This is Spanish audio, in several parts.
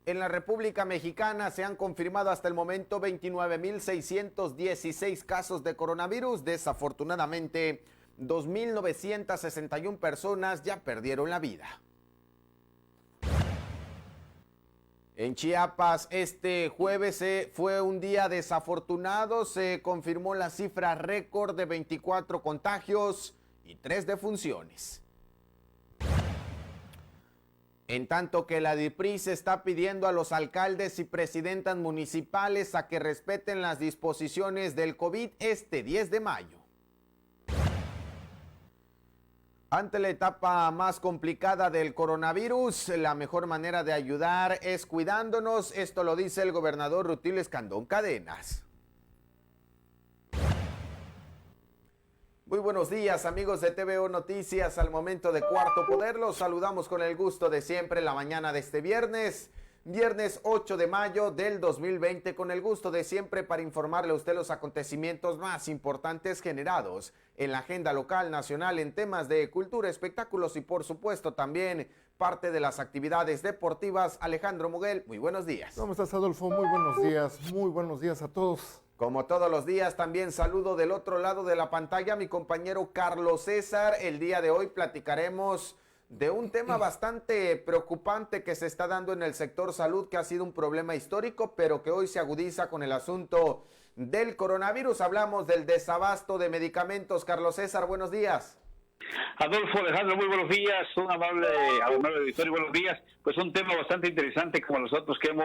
En la República Mexicana se han confirmado hasta el momento 29,616 casos de coronavirus. Desafortunadamente, 2,961 personas ya perdieron la vida. En Chiapas, este jueves fue un día desafortunado. Se confirmó la cifra récord de 24 contagios y 3 defunciones. En tanto que la DIPRIS está pidiendo a los alcaldes y presidentas municipales a que respeten las disposiciones del COVID este 10 de mayo. Ante la etapa más complicada del coronavirus, la mejor manera de ayudar es cuidándonos. Esto lo dice el gobernador Rutilio Escandón Cadenas. Muy buenos días, amigos de TVO Noticias. Al momento de Cuarto Poder, los saludamos con el gusto de siempre la mañana de este viernes 8 de mayo del 2020, con el gusto de siempre para informarle a usted los acontecimientos más importantes generados en la agenda local, nacional, en temas de cultura, espectáculos y por supuesto también parte de las actividades deportivas. Alejandro Muguel, muy buenos días. ¿Cómo estás, Adolfo? Muy buenos días a todos. Como todos los días, también saludo del otro lado de la pantalla a mi compañero Carlos César. El día de hoy platicaremos de un tema bastante preocupante que se está dando en el sector salud, que ha sido un problema histórico, pero que hoy se agudiza con el asunto del coronavirus. Hablamos del desabasto de medicamentos. Carlos César, buenos días. Adolfo, Alejandro, muy buenos días, un amable auditorio, buenos días. Pues un tema bastante interesante como los otros que hemos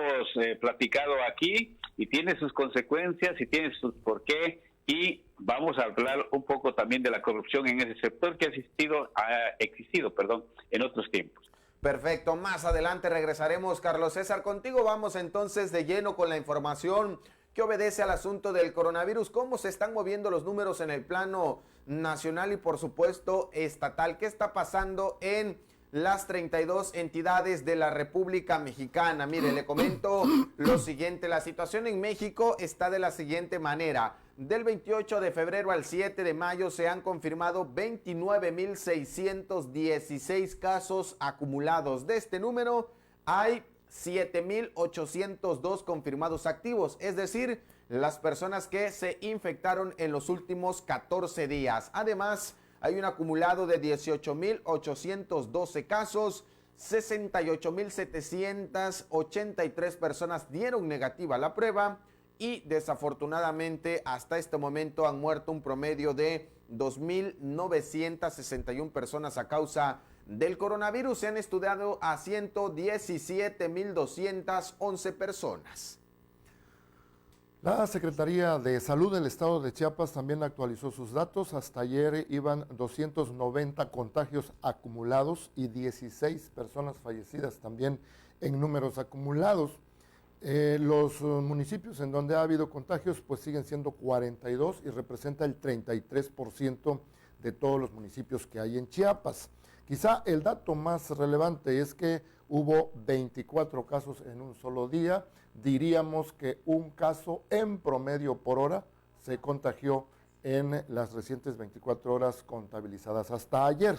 platicado aquí, y tiene sus consecuencias y tiene su porqué, y vamos a hablar un poco también de la corrupción en ese sector que ha existido en otros tiempos. Perfecto, más adelante regresaremos, Carlos César, contigo. Vamos entonces de lleno con la información que obedece al asunto del coronavirus. ¿Cómo se están moviendo los números en el plano nacional y por supuesto estatal? ¿Qué está pasando en las 32 entidades de la República Mexicana? Mire, le comento lo siguiente. La situación en México está de la siguiente manera. Del 28 de febrero al 7 de mayo se han confirmado 29,616 casos acumulados. De este número hay 7,802 confirmados activos, es decir, las personas que se infectaron en los últimos 14 días. Además, hay un acumulado de 18,812 casos, 68,783 personas dieron negativa la prueba y desafortunadamente hasta este momento han muerto un promedio de 2,961 personas a causa del coronavirus. Se han estudiado a 117,211 personas. La Secretaría de Salud del Estado de Chiapas también actualizó sus datos. Hasta ayer iban 290 contagios acumulados y 16 personas fallecidas también en números acumulados. Los municipios en donde ha habido contagios pues siguen siendo 42 y representa el 33% de todos los municipios que hay en Chiapas. Quizá el dato más relevante es que hubo 24 casos en un solo día. Diríamos que un caso en promedio por hora se contagió en las recientes 24 horas contabilizadas hasta ayer.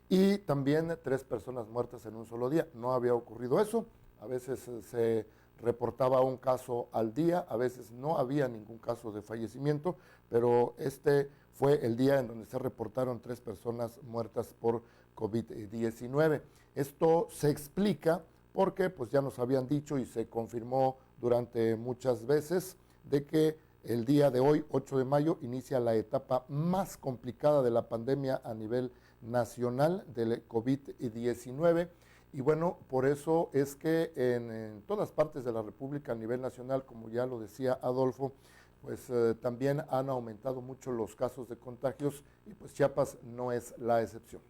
Y también 3 personas muertas en un solo día. No había ocurrido eso. A veces se reportaba un caso al día, a veces no había ningún caso de fallecimiento, pero este fue el día en donde se reportaron 3 personas muertas por COVID-19. Esto se explica porque pues ya nos habían dicho y se confirmó durante muchas veces de que el día de hoy, 8 de mayo, inicia la etapa más complicada de la pandemia a nivel nacional del COVID-19. Y bueno, por eso es que en todas partes de la República a nivel nacional, como ya lo decía Adolfo, pues también han aumentado mucho los casos de contagios y pues Chiapas no es la excepción.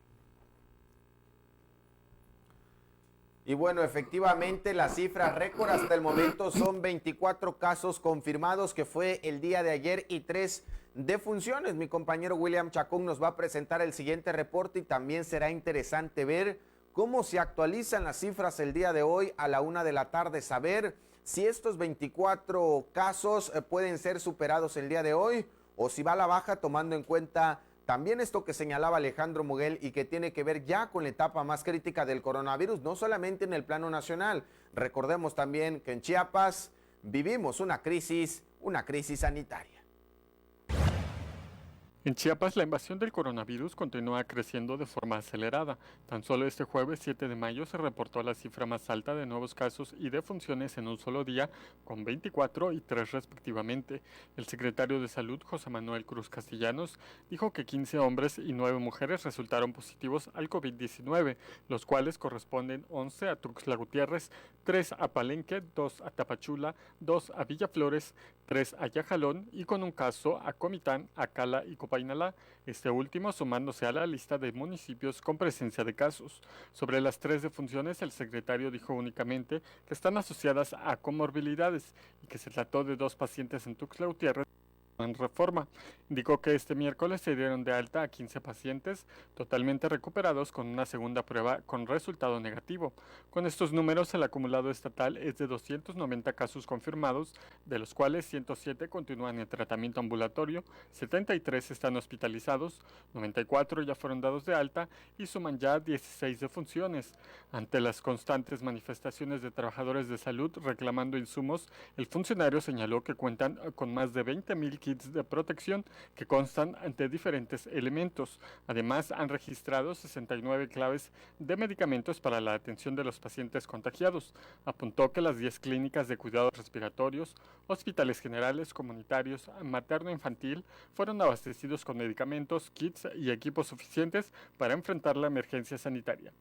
Y bueno, efectivamente la cifra récord hasta el momento son 24 casos confirmados, que fue el día de ayer, y 3 defunciones. Mi compañero William Chacón nos va a presentar el siguiente reporte y también será interesante ver cómo se actualizan las cifras el día de hoy a la 1 de la tarde, saber si estos 24 casos pueden ser superados el día de hoy o si va a la baja, tomando en cuenta también esto que señalaba Alejandro Muguel y que tiene que ver ya con la etapa más crítica del coronavirus, no solamente en el plano nacional. Recordemos también que en Chiapas vivimos una crisis sanitaria. En Chiapas, la invasión del coronavirus continúa creciendo de forma acelerada. Tan solo este jueves 7 de mayo se reportó la cifra más alta de nuevos casos y defunciones en un solo día, con 24 y 3 respectivamente. El secretario de Salud, José Manuel Cruz Castellanos, dijo que 15 hombres y 9 mujeres resultaron positivos al COVID-19, los cuales corresponden 11 a Tuxtla Gutiérrez, 3 a Palenque, 2 a Tapachula, 2 a Villaflores, 3 a Yajalón y con un caso a Comitán, Acala y Copainalá, este último sumándose a la lista de municipios con presencia de casos. Sobre las 3 defunciones, el secretario dijo únicamente que están asociadas a comorbilidades y que se trató de 2 pacientes en Tuxtla Gutiérrez en Reforma. Indicó que este miércoles se dieron de alta a 15 pacientes totalmente recuperados con una segunda prueba con resultado negativo. Con estos números, el acumulado estatal es de 290 casos confirmados, de los cuales 107 continúan en tratamiento ambulatorio, 73 están hospitalizados, 94 ya fueron dados de alta y suman ya 16 defunciones. Ante las constantes manifestaciones de trabajadores de salud reclamando insumos, el funcionario señaló que cuentan con más de 20,000 kits de protección que constan de diferentes elementos. Además, han registrado 69 claves de medicamentos para la atención de los pacientes contagiados. Apuntó que las 10 clínicas de cuidados respiratorios, hospitales generales, comunitarios, materno-infantil fueron abastecidos con medicamentos, kits y equipos suficientes para enfrentar la emergencia sanitaria.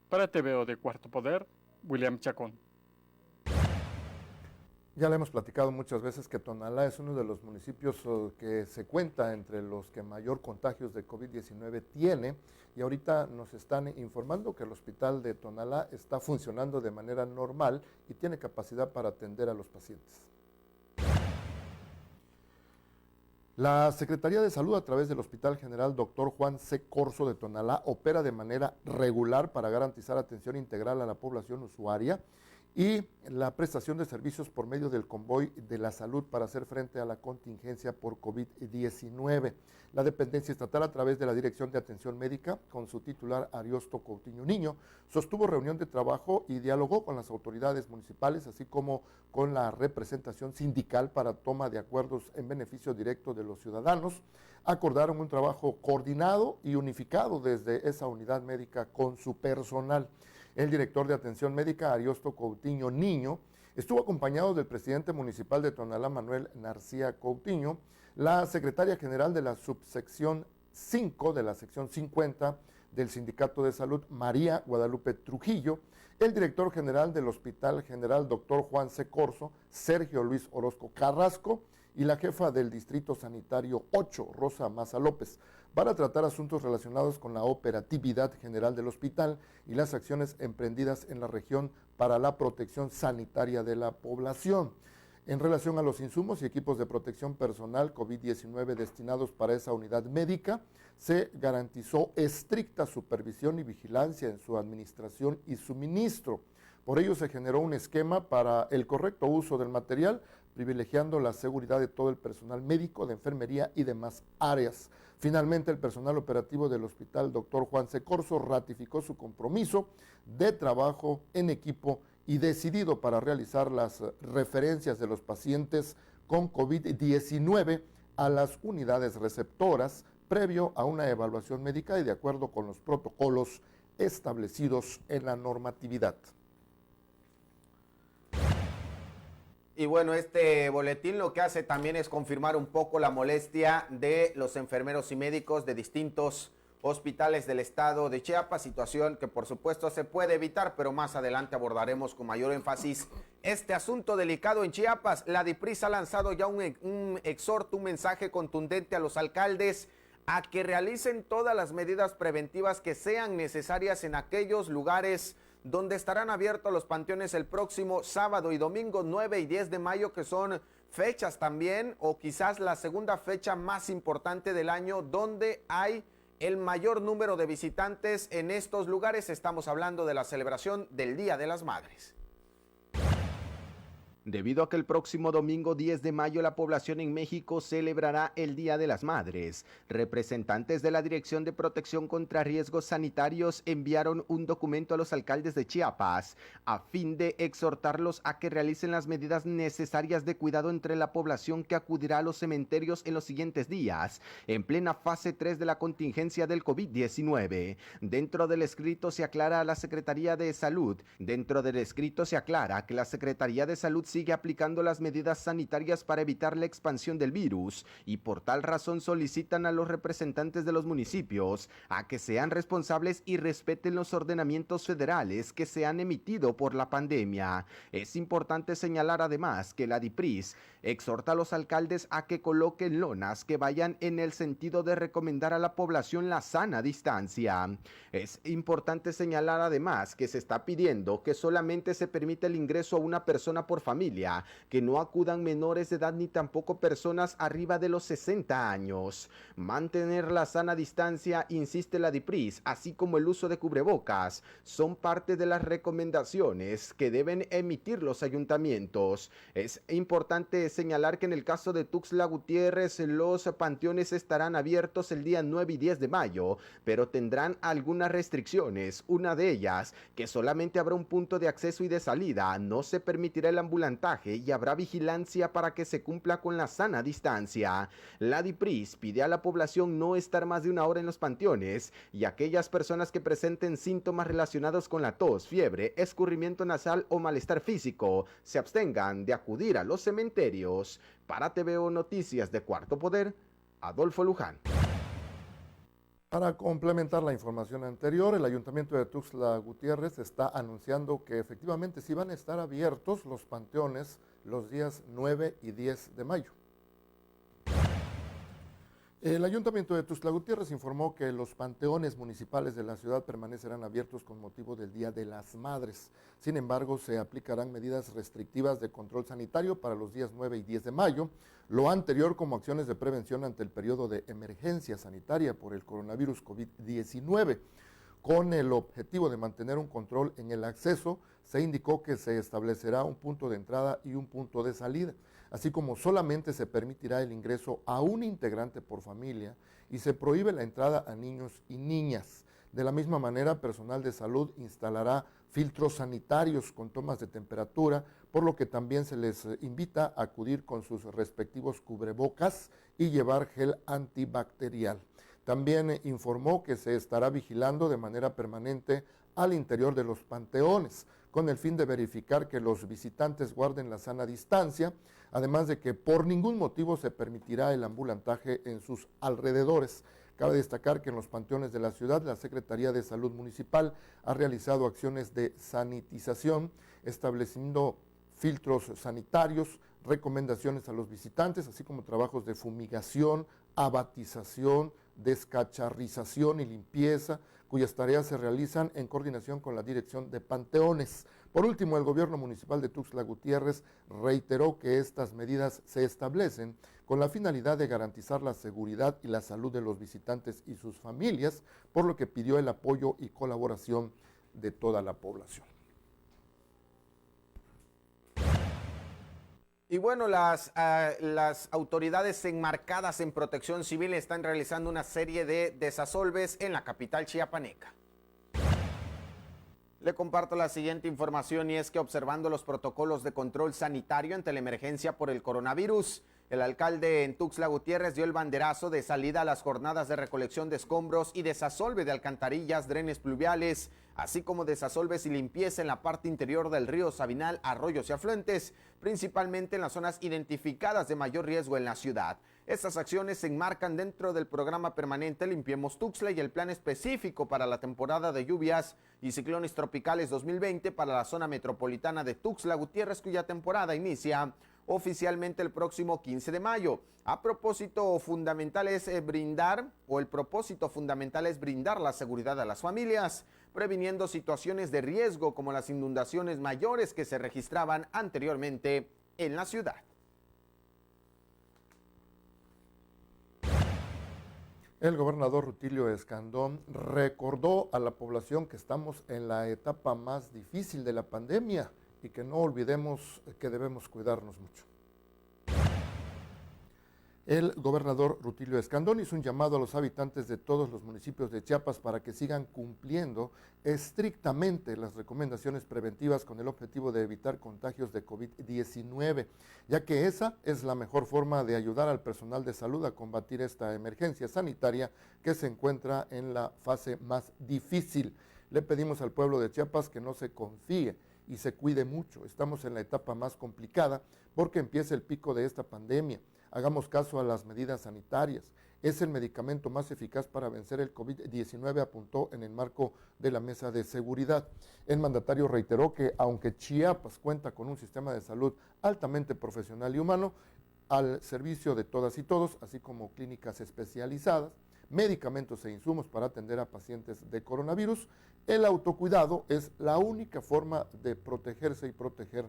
Para TVO de Cuarto Poder, William Chacón. Ya le hemos platicado muchas veces que Tonalá es uno de los municipios que se cuenta entre los que mayor contagios de COVID-19 tiene, y ahorita nos están informando que el hospital de Tonalá está funcionando de manera normal y tiene capacidad para atender a los pacientes. La Secretaría de Salud, a través del Hospital General Dr. Juan C. Corzo de Tonalá, opera de manera regular para garantizar atención integral a la población usuaria y la prestación de servicios por medio del convoy de la salud para hacer frente a la contingencia por COVID-19. La dependencia estatal, a través de la Dirección de Atención Médica, con su titular Ariosto Coutinho Niño, sostuvo reunión de trabajo y dialogó con las autoridades municipales, así como con la representación sindical para toma de acuerdos en beneficio directo de los ciudadanos. Acordaron un trabajo coordinado y unificado desde esa unidad médica con su personal. El director de Atención Médica, Ariosto Coutinho Niño, estuvo acompañado del presidente municipal de Tonalá, Manuel Narcía Coutinho, la secretaria general de la subsección 5 de la sección 50 del Sindicato de Salud, María Guadalupe Trujillo, el director general del Hospital General Dr. Juan C. Corzo, Sergio Luis Orozco Carrasco, y la jefa del Distrito Sanitario 8, Rosa Maza López, para tratar asuntos relacionados con la operatividad general del hospital y las acciones emprendidas en la región para la protección sanitaria de la población. En relación a los insumos y equipos de protección personal COVID-19 destinados para esa unidad médica, se garantizó estricta supervisión y vigilancia en su administración y suministro. Por ello se generó un esquema para el correcto uso del material, privilegiando la seguridad de todo el personal médico, de enfermería y demás áreas. Finalmente, el personal operativo del Hospital Dr. Juan C. Corzo ratificó su compromiso de trabajo en equipo y decidido para realizar las referencias de los pacientes con COVID-19 a las unidades receptoras, previo a una evaluación médica y de acuerdo con los protocolos establecidos en la normatividad. Y bueno, este boletín lo que hace también es confirmar un poco la molestia de los enfermeros y médicos de distintos hospitales del estado de Chiapas, situación que por supuesto se puede evitar, pero más adelante abordaremos con mayor énfasis este asunto delicado en Chiapas. La DIPRIS ha lanzado ya un exhorto, un mensaje contundente a los alcaldes a que realicen todas las medidas preventivas que sean necesarias en aquellos lugares donde estarán abiertos los panteones el próximo sábado y domingo 9 y 10 de mayo, que son fechas también, o quizás la segunda fecha más importante del año, donde hay el mayor número de visitantes en estos lugares. Estamos hablando de la celebración del Día de las Madres. Debido a que el próximo domingo 10 de mayo la población en México celebrará el Día de las Madres, representantes de la Dirección de Protección contra Riesgos Sanitarios enviaron un documento a los alcaldes de Chiapas a fin de exhortarlos a que realicen las medidas necesarias de cuidado entre la población que acudirá a los cementerios en los siguientes días, en plena fase 3 de la contingencia del COVID-19. Dentro del escrito se aclara que la Secretaría de Salud sigue aplicando las medidas sanitarias para evitar la expansión del virus y por tal razón solicitan a los representantes de los municipios a que sean responsables y respeten los ordenamientos federales que se han emitido por la pandemia. Es importante señalar además que la DIPRIS exhorta a los alcaldes a que coloquen lonas que vayan en el sentido de recomendar a la población la sana distancia. Es importante señalar además que se está pidiendo que solamente se permite el ingreso a una persona por familia, que no acudan menores de edad ni tampoco personas arriba de los 60 años. Mantener la sana distancia, insiste la DIPRIS, así como el uso de cubrebocas, son parte de las recomendaciones que deben emitir los ayuntamientos. Es importante señalar que en el caso de Tuxtla Gutiérrez, los panteones estarán abiertos el día 9 y 10 de mayo, pero tendrán algunas restricciones. Una de ellas, que solamente habrá un punto de acceso y de salida, no se permitirá el ambulantaje y habrá vigilancia para que se cumpla con la sana distancia. La DIPRIS pide a la población no estar más de una hora en los panteones y aquellas personas que presenten síntomas relacionados con la tos, fiebre, escurrimiento nasal o malestar físico se abstengan de acudir a los cementerios. Para TVO Noticias de Cuarto Poder, Adolfo Luján. Para complementar la información anterior, el Ayuntamiento de Tuxtla Gutiérrez está anunciando que efectivamente sí van a estar abiertos los panteones los días 9 y 10 de mayo. El Ayuntamiento de Tuxtla Gutiérrez informó que los panteones municipales de la ciudad permanecerán abiertos con motivo del Día de las Madres. Sin embargo, se aplicarán medidas restrictivas de control sanitario para los días 9 y 10 de mayo, lo anterior como acciones de prevención ante el periodo de emergencia sanitaria por el coronavirus COVID-19. Con el objetivo de mantener un control en el acceso, se indicó que se establecerá un punto de entrada y un punto de salida, así como solamente se permitirá el ingreso a un integrante por familia y se prohíbe la entrada a niños y niñas. De la misma manera, personal de salud instalará filtros sanitarios con tomas de temperatura, por lo que también se les invita a acudir con sus respectivos cubrebocas y llevar gel antibacterial. También informó que se estará vigilando de manera permanente al interior de los panteones, con el fin de verificar que los visitantes guarden la sana distancia, además de que por ningún motivo se permitirá el ambulantaje en sus alrededores. Cabe destacar que en los panteones de la ciudad, la Secretaría de Salud Municipal ha realizado acciones de sanitización, estableciendo filtros sanitarios, recomendaciones a los visitantes, así como trabajos de fumigación, abatización, descacharrización y limpieza, cuyas tareas se realizan en coordinación con la Dirección de Panteones. Por último, el gobierno municipal de Tuxtla Gutiérrez reiteró que estas medidas se establecen con la finalidad de garantizar la seguridad y la salud de los visitantes y sus familias, por lo que pidió el apoyo y colaboración de toda la población. Y bueno, las autoridades enmarcadas en Protección Civil están realizando una serie de desasolves en la capital chiapaneca. Le comparto la siguiente información y es que observando los protocolos de control sanitario ante la emergencia por el coronavirus, el alcalde en Tuxtla Gutiérrez dio el banderazo de salida a las jornadas de recolección de escombros y desasolve de alcantarillas, drenes pluviales, así como desasolves y limpieza en la parte interior del río Sabinal, arroyos y afluentes, principalmente en las zonas identificadas de mayor riesgo en la ciudad. Estas acciones se enmarcan dentro del programa permanente Limpiemos Tuxtla y el plan específico para la temporada de lluvias y ciclones tropicales 2020 para la zona metropolitana de Tuxtla Gutiérrez, cuya temporada inicia oficialmente el próximo 15 de mayo. El propósito fundamental es brindar la seguridad a las familias, previniendo situaciones de riesgo como las inundaciones mayores que se registraban anteriormente en la ciudad. El gobernador Rutilio Escandón recordó a la población que estamos en la etapa más difícil de la pandemia y que no olvidemos que debemos cuidarnos mucho. El gobernador Rutilio Escandón hizo un llamado a los habitantes de todos los municipios de Chiapas para que sigan cumpliendo estrictamente las recomendaciones preventivas con el objetivo de evitar contagios de COVID-19, ya que esa es la mejor forma de ayudar al personal de salud a combatir esta emergencia sanitaria que se encuentra en la fase más difícil. Le pedimos al pueblo de Chiapas que no se confíe y se cuide mucho. Estamos en la etapa más complicada porque empieza el pico de esta pandemia. Hagamos caso a las medidas sanitarias. Es el medicamento más eficaz para vencer el COVID-19, apuntó en el marco de la mesa de seguridad. El mandatario reiteró que aunque Chiapas cuenta con un sistema de salud altamente profesional y humano, al servicio de todas y todos, así como clínicas especializadas, medicamentos e insumos para atender a pacientes de coronavirus, el autocuidado es la única forma de protegerse y proteger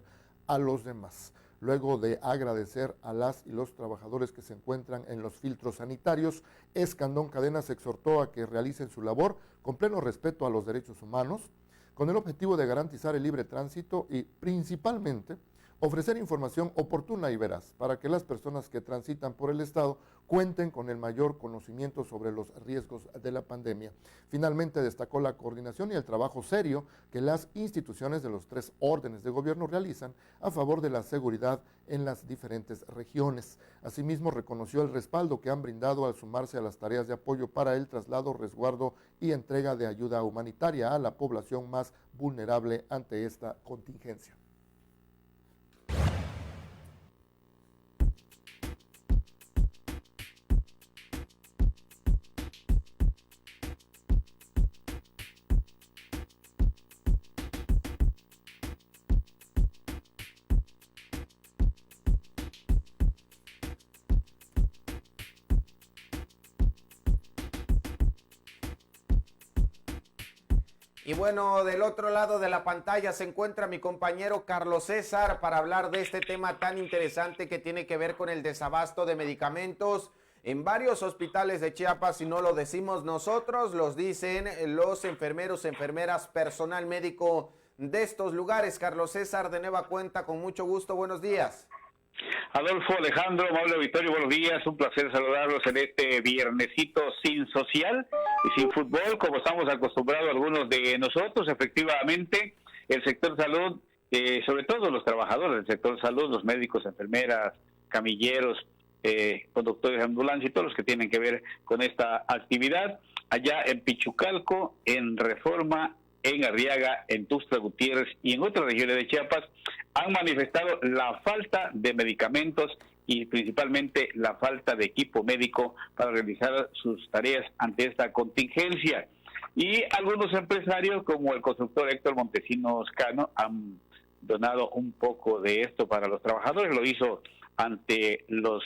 a los demás. Luego de agradecer a las y los trabajadores que se encuentran en los filtros sanitarios, Escandón Cadenas exhortó a que realicen su labor con pleno respeto a los derechos humanos, con el objetivo de garantizar el libre tránsito y, principalmente, ofrecer información oportuna y veraz para que las personas que transitan por el Estado cuenten con el mayor conocimiento sobre los riesgos de la pandemia. Finalmente destacó la coordinación y el trabajo serio que las instituciones de los 3 órdenes de gobierno realizan a favor de la seguridad en las diferentes regiones. Asimismo, reconoció el respaldo que han brindado al sumarse a las tareas de apoyo para el traslado, resguardo y entrega de ayuda humanitaria a la población más vulnerable ante esta contingencia. Y bueno, del otro lado de la pantalla se encuentra mi compañero Carlos César para hablar de este tema tan interesante que tiene que ver con el desabasto de medicamentos en varios hospitales de Chiapas. Si no lo decimos nosotros, los dicen los enfermeros, enfermeras, personal médico de estos lugares. Carlos César, de nueva cuenta, con mucho gusto, buenos días. Adolfo, Alejandro, amable auditorio, buenos días, un placer saludarlos en este viernesito sin social y sin fútbol, como estamos acostumbrados algunos de nosotros. Efectivamente, el sector salud, sobre todo los trabajadores del sector salud, los médicos, enfermeras, camilleros, conductores de ambulancia y todos los que tienen que ver con esta actividad, allá en Pichucalco, en Reforma, en Arriaga, en Tuxtla Gutiérrez y en otras regiones de Chiapas, han manifestado la falta de medicamentos y principalmente la falta de equipo médico para realizar sus tareas ante esta contingencia. Y algunos empresarios, como el constructor Héctor Montesinos Cano, han donado un poco de esto para los trabajadores. Lo hizo ante los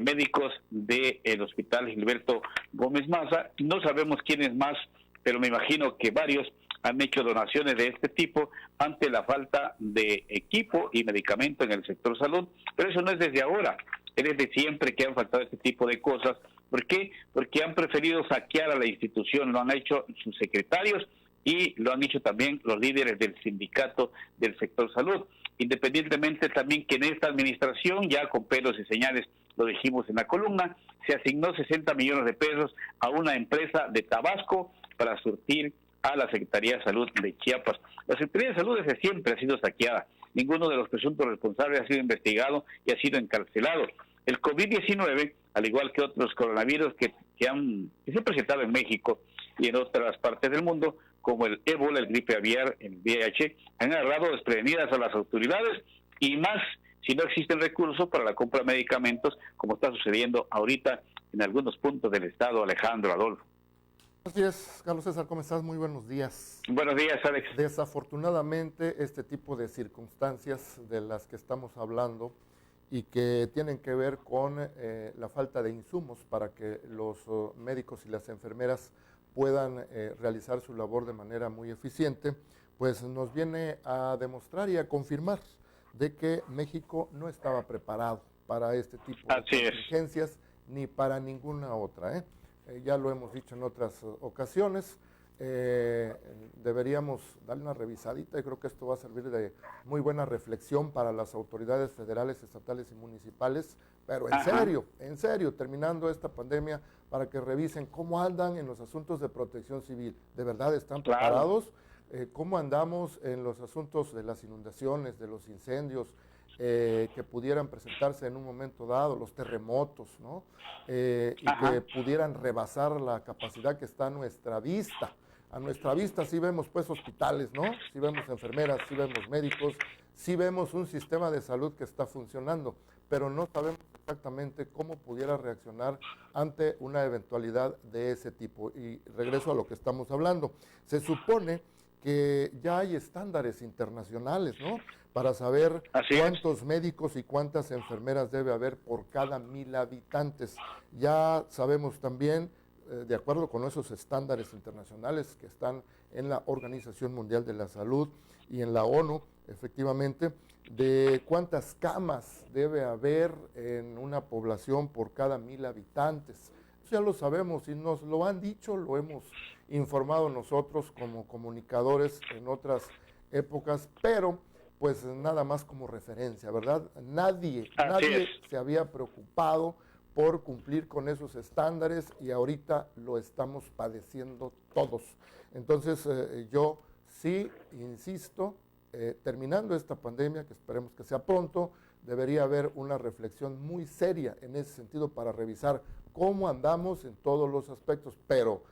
médicos del Hospital Gilberto Gómez Maza. No sabemos quiénes más, pero me imagino que varios han hecho donaciones de este tipo ante la falta de equipo y medicamento en el sector salud, pero eso no es desde ahora, es desde siempre que han faltado este tipo de cosas. ¿Por qué? Porque han preferido saquear a la institución, lo han hecho sus secretarios y lo han hecho también los líderes del sindicato del sector salud, independientemente también que en esta administración, ya con pelos y señales, lo dijimos en la columna, se asignó 60 millones de pesos a una empresa de Tabasco para surtir a la Secretaría de Salud de Chiapas. La Secretaría de Salud desde siempre ha sido saqueada. Ninguno de los presuntos responsables ha sido investigado y ha sido encarcelado. El COVID-19, al igual que otros coronavirus que se han presentado en México y en otras partes del mundo, como el ébola, el gripe aviar, el VIH, han agarrado desprevenidas a las autoridades y más si no existen recursos para la compra de medicamentos, como está sucediendo ahorita en algunos puntos del estado. Alejandro, Adolfo. Buenos días, Carlos César, ¿cómo estás? Muy buenos días. Buenos días, Alex. Desafortunadamente, este tipo de circunstancias de las que estamos hablando y que tienen que ver con la falta de insumos para que los médicos y las enfermeras puedan realizar su labor de manera muy eficiente, pues nos viene a demostrar y a confirmar de que México no estaba preparado para este tipo de contingencias ni para ninguna otra, ya lo hemos dicho en otras ocasiones, deberíamos darle una revisadita y creo que esto va a servir de muy buena reflexión para las autoridades federales, estatales y municipales, pero en serio, terminando esta pandemia, para que revisen cómo andan en los asuntos de protección civil. ¿De verdad están preparados? ¿Cómo andamos en los asuntos de las inundaciones, de los incendios, que pudieran presentarse en un momento dado, los terremotos, ¿no? Y que pudieran rebasar la capacidad que está a nuestra vista. A nuestra vista sí vemos pues hospitales, ¿no? Sí vemos enfermeras, sí vemos médicos, sí vemos un sistema de salud que está funcionando, pero no sabemos exactamente cómo pudiera reaccionar ante una eventualidad de ese tipo. Y regreso a lo que estamos hablando. Se supone que ya hay estándares internacionales, ¿no? Para saber cuántos médicos y cuántas enfermeras debe haber por cada 1,000 habitantes. Ya sabemos también, de acuerdo con esos estándares internacionales que están en la Organización Mundial de la Salud y en la ONU, efectivamente, de cuántas camas debe haber en una población por cada 1,000 habitantes. Eso ya lo sabemos y nos lo han dicho, lo hemos informado nosotros como comunicadores en otras épocas, pero pues nada más como referencia, ¿verdad? Nadie se había preocupado por cumplir con esos estándares y ahorita lo estamos padeciendo todos. Entonces yo sí insisto, terminando esta pandemia, que esperemos que sea pronto, debería haber una reflexión muy seria en ese sentido para revisar cómo andamos en todos los aspectos, pero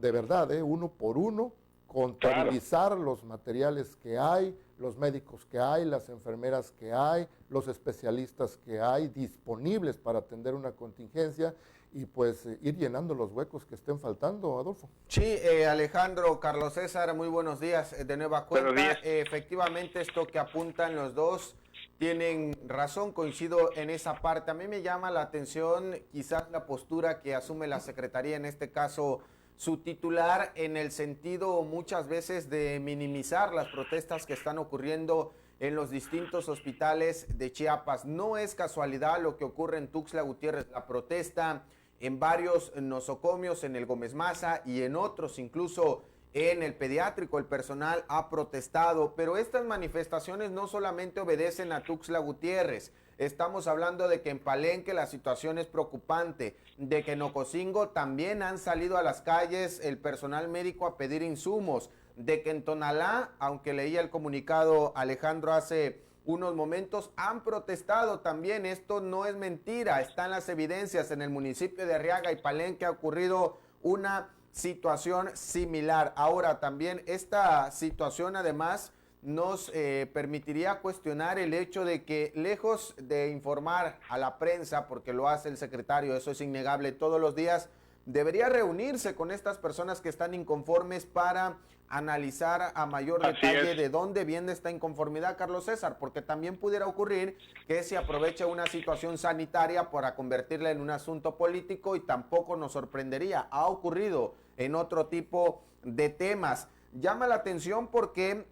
de verdad, uno por uno, contabilizar los materiales que hay, los médicos que hay, las enfermeras que hay, los especialistas que hay disponibles para atender una contingencia y pues ir llenando los huecos que estén faltando, Adolfo. Sí, Alejandro, Carlos César, muy buenos días de nueva cuenta. Efectivamente, esto que apuntan los dos tienen razón, coincido en esa parte. A mí me llama la atención quizás la postura que asume la Secretaría, en este caso su titular, en el sentido muchas veces de minimizar las protestas que están ocurriendo en los distintos hospitales de Chiapas. No es casualidad lo que ocurre en Tuxtla Gutiérrez, la protesta en varios nosocomios, en el Gómez Maza y en otros, incluso en el pediátrico, el personal ha protestado, pero estas manifestaciones no solamente obedecen a Tuxtla Gutiérrez. Estamos hablando de que en Palenque la situación es preocupante, de que en Ocosingo también han salido a las calles el personal médico a pedir insumos, de que en Tonalá, aunque leía el comunicado Alejandro hace unos momentos, han protestado también. Esto no es mentira, están las evidencias. En el municipio de Arriaga y Palenque ha ocurrido una situación similar. Ahora también esta situación además nos permitiría cuestionar el hecho de que, lejos de informar a la prensa, porque lo hace el secretario, eso es innegable todos los días, debería reunirse con estas personas que están inconformes para analizar a mayor detalle de dónde viene esta inconformidad, Carlos César, porque también pudiera ocurrir que se aproveche una situación sanitaria para convertirla en un asunto político y tampoco nos sorprendería. Ha ocurrido en otro tipo de temas. Llama la atención porque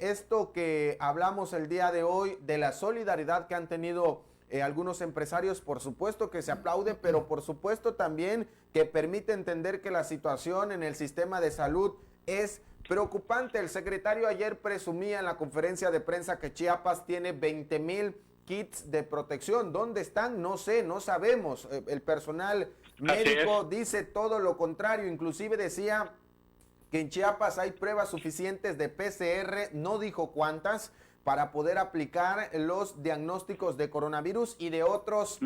esto que hablamos el día de hoy de la solidaridad que han tenido algunos empresarios, por supuesto que se aplaude, pero por supuesto también que permite entender que la situación en el sistema de salud es preocupante. El secretario ayer presumía en la conferencia de prensa que Chiapas tiene 20,000 kits de protección. ¿Dónde están? No sé, no sabemos. El personal médico dice todo lo contrario, inclusive decía que en Chiapas hay pruebas suficientes de PCR, no dijo cuántas, para poder aplicar los diagnósticos de coronavirus y de otros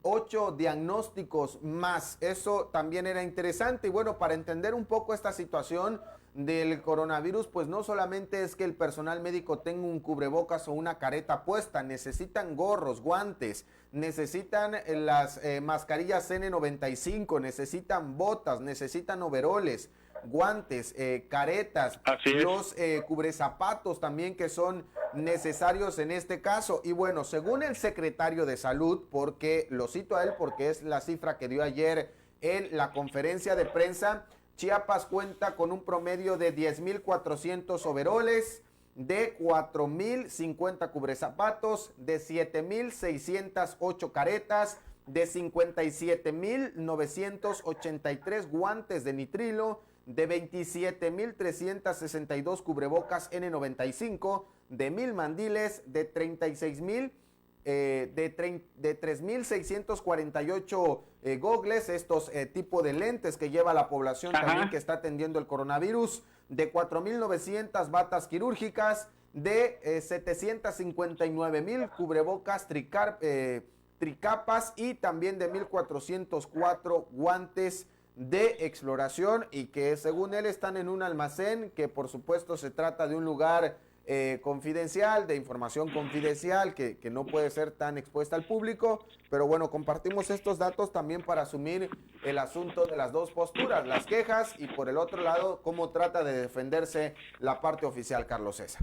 8 diagnósticos más. Eso también era interesante. Y bueno, para entender un poco esta situación, del coronavirus, pues no solamente es que el personal médico tenga un cubrebocas o una careta puesta, necesitan gorros, guantes, necesitan las mascarillas N95, necesitan botas, necesitan overoles, guantes, caretas, los cubrezapatos también que son necesarios en este caso. Y bueno, según el secretario de Salud, porque lo cito a él porque es la cifra que dio ayer en la conferencia de prensa, Chiapas cuenta con un promedio de 10,400 overoles, de 4,050 cubrezapatos, de 7,608 caretas, de 57,983 guantes de nitrilo, de 27,362 cubrebocas N95, de 1,000 mandiles, de 36,000 de 3,648 gogles, estos tipo de lentes que lleva la población también que está atendiendo el coronavirus, de 4,900 batas quirúrgicas, de 759,000 cubrebocas tricapas y también de 1,404 guantes de exploración, y que según él están en un almacén que por supuesto se trata de un lugar confidencial, de información confidencial que no puede ser tan expuesta al público, pero bueno, compartimos estos datos también para asumir el asunto de las dos posturas, las quejas y por el otro lado, cómo trata de defenderse la parte oficial, Carlos César.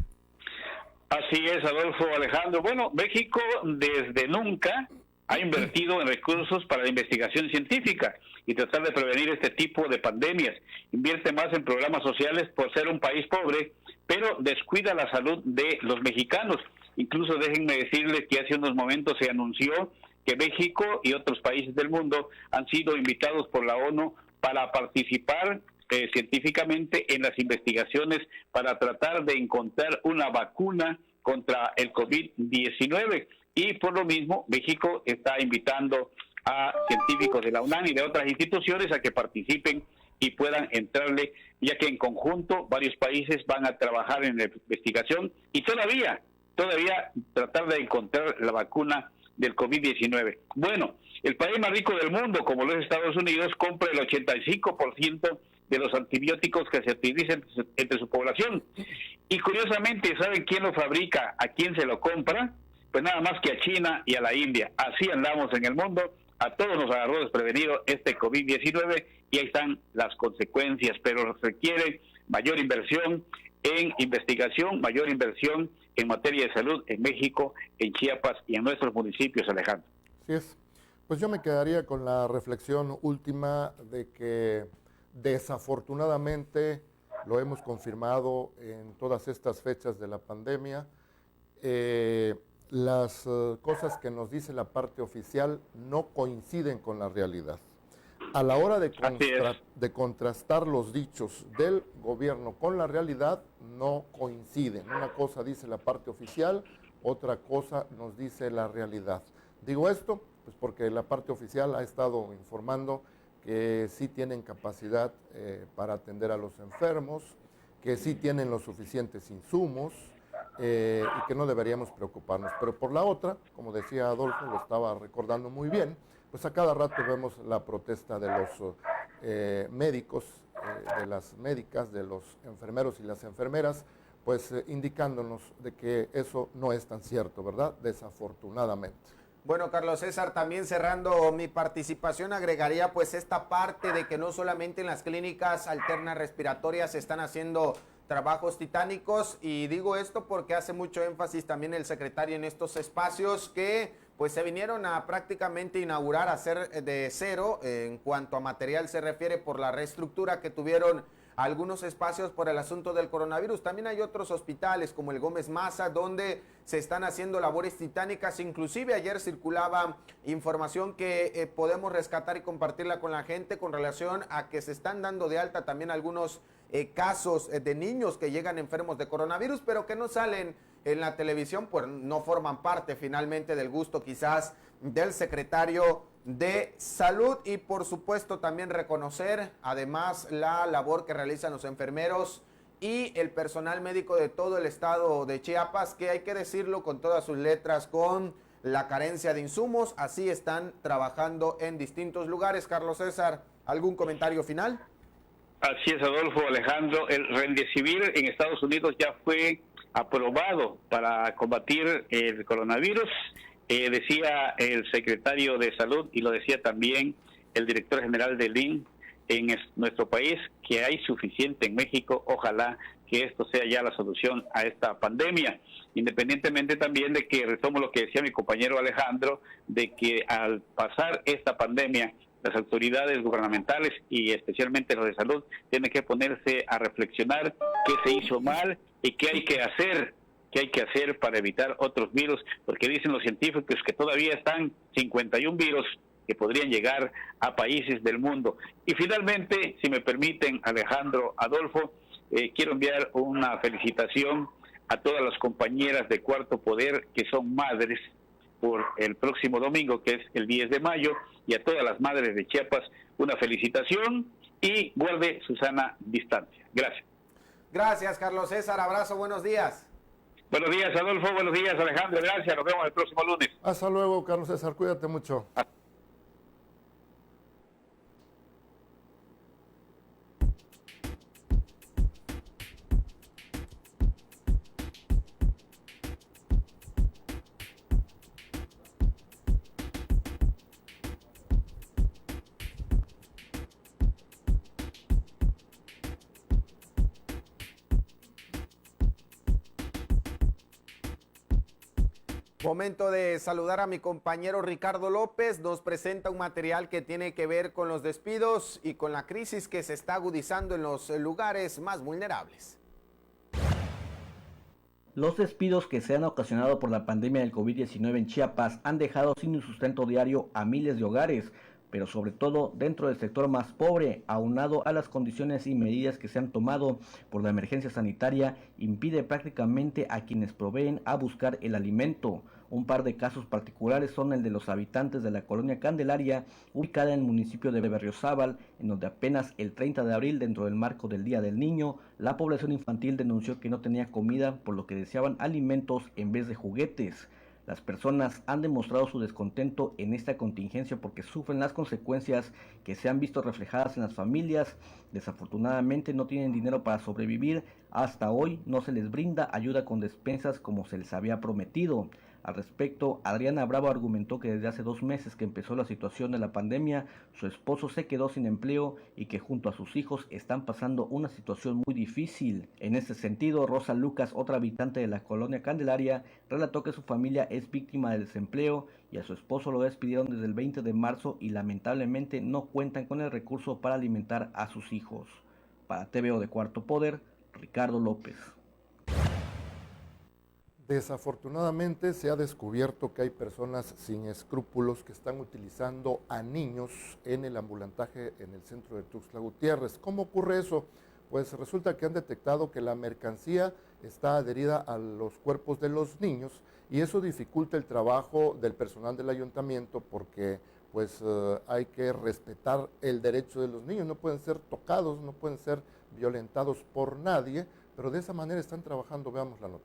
Así es, Adolfo, Alejandro. Bueno, México desde nunca ha invertido en recursos para la investigación científica y tratar de prevenir este tipo de pandemias. Invierte más en programas sociales por ser un país pobre, pero descuida la salud de los mexicanos. Incluso déjenme decirles que hace unos momentos se anunció que México y otros países del mundo han sido invitados por la ONU para participar científicamente en las investigaciones para tratar de encontrar una vacuna contra el COVID-19. Y por lo mismo, México está invitando a científicos de la UNAM y de otras instituciones a que participen y puedan entrarle, ya que en conjunto varios países van a trabajar en la investigación y todavía tratar de encontrar la vacuna del COVID-19. Bueno, el país más rico del mundo, como lo es Estados Unidos, compra el 85% de los antibióticos que se utilizan entre su población. Y curiosamente, ¿saben quién lo fabrica? ¿A quién se lo compra? Pues nada más que a China y a la India. Así andamos en el mundo. A todos nos agarró desprevenido este COVID-19 y ahí están las consecuencias, pero requiere mayor inversión en investigación, mayor inversión en materia de salud en México, en Chiapas y en nuestros municipios, Alejandro. Así es. Pues yo me quedaría con la reflexión última de que desafortunadamente lo hemos confirmado en todas estas fechas de la pandemia. Las cosas que nos dice la parte oficial no coinciden con la realidad. A la hora de contrastar los dichos del gobierno con la realidad, no coinciden. Una cosa dice la parte oficial, otra cosa nos dice la realidad. Digo esto pues porque la parte oficial ha estado informando que sí tienen capacidad para atender a los enfermos, que sí tienen los suficientes insumos, y que no deberíamos preocuparnos. Pero por la otra, como decía Adolfo, lo estaba recordando muy bien, pues a cada rato vemos la protesta de los médicos, de las médicas, de los enfermeros y las enfermeras, pues indicándonos de que eso no es tan cierto, ¿verdad? Desafortunadamente. Bueno, Carlos César, también cerrando mi participación, agregaría pues esta parte de que no solamente en las clínicas alternas respiratorias se están haciendo trabajos titánicos, y digo esto porque hace mucho énfasis también el secretario en estos espacios que pues se vinieron a prácticamente inaugurar, a ser de cero en cuanto a material se refiere por la reestructura que tuvieron algunos espacios por el asunto del coronavirus. También hay otros hospitales como el Gómez Maza donde se están haciendo labores titánicas. Inclusive ayer circulaba información que podemos rescatar y compartirla con la gente con relación a que se están dando de alta también algunos casos de niños que llegan enfermos de coronavirus, pero que no salen en la televisión, pues no forman parte finalmente del gusto quizás del secretario de Salud. Y por supuesto también reconocer además la labor que realizan los enfermeros y el personal médico de todo el estado de Chiapas, que hay que decirlo con todas sus letras, con la carencia de insumos, así están trabajando en distintos lugares. Carlos César, ¿algún comentario final? Así es, Adolfo, Alejandro. El Remdesivir en Estados Unidos ya fue aprobado para combatir el coronavirus. Decía el secretario de Salud y lo decía también el director general del INS en nuestro país, que hay suficiente en México. Ojalá que esto sea ya la solución a esta pandemia, independientemente también de que, retomo lo que decía mi compañero Alejandro, de que al pasar esta pandemia, las autoridades gubernamentales y especialmente los de salud tienen que ponerse a reflexionar qué se hizo mal y qué hay que hacer para evitar otros virus, porque dicen los científicos que todavía están 51 virus que podrían llegar a países del mundo. Y finalmente, si me permiten, Alejandro, Adolfo, quiero enviar una felicitación a todas las compañeras de Cuarto Poder que son madres por el próximo domingo, que es el 10 de mayo, y a todas las madres de Chiapas, una felicitación y guarde su sana distancia. Gracias. Gracias, Carlos César. Abrazo, buenos días. Buenos días, Adolfo. Buenos días, Alejandro. Gracias. Nos vemos el próximo lunes. Hasta luego, Carlos César. Cuídate mucho. Momento de saludar a mi compañero Ricardo López. Nos presenta un material que tiene que ver con los despidos y con la crisis que se está agudizando en los lugares más vulnerables. Los despidos que se han ocasionado por la pandemia del COVID-19 en Chiapas han dejado sin un sustento diario a miles de hogares, pero sobre todo dentro del sector más pobre, aunado a las condiciones y medidas que se han tomado por la emergencia sanitaria, impide prácticamente a quienes proveen a buscar el alimento. Un par de casos particulares son el de los habitantes de la colonia Candelaria, ubicada en el municipio de Berriozábal, en donde apenas el 30 de abril, dentro del marco del Día del Niño, la población infantil denunció que no tenía comida, por lo que deseaban alimentos en vez de juguetes. Las personas han demostrado su descontento en esta contingencia porque sufren las consecuencias que se han visto reflejadas en las familias. Desafortunadamente no tienen dinero para sobrevivir. Hasta hoy no se les brinda ayuda con despensas como se les había prometido. Al respecto, Adriana Bravo argumentó que desde hace 2 meses que empezó la situación de la pandemia, su esposo se quedó sin empleo y que junto a sus hijos están pasando una situación muy difícil. En este sentido, Rosa Lucas, otra habitante de la colonia Candelaria, relató que su familia es víctima del desempleo y a su esposo lo despidieron desde el 20 de marzo y lamentablemente no cuentan con el recurso para alimentar a sus hijos. Para TVO de Cuarto Poder, Ricardo López. Desafortunadamente se ha descubierto que hay personas sin escrúpulos que están utilizando a niños en el ambulantaje en el centro de Tuxtla Gutiérrez. ¿Cómo ocurre eso? Pues resulta que han detectado que la mercancía está adherida a los cuerpos de los niños y eso dificulta el trabajo del personal del ayuntamiento porque pues hay que respetar el derecho de los niños, no pueden ser tocados, no pueden ser violentados por nadie, pero de esa manera están trabajando. Veamos la nota.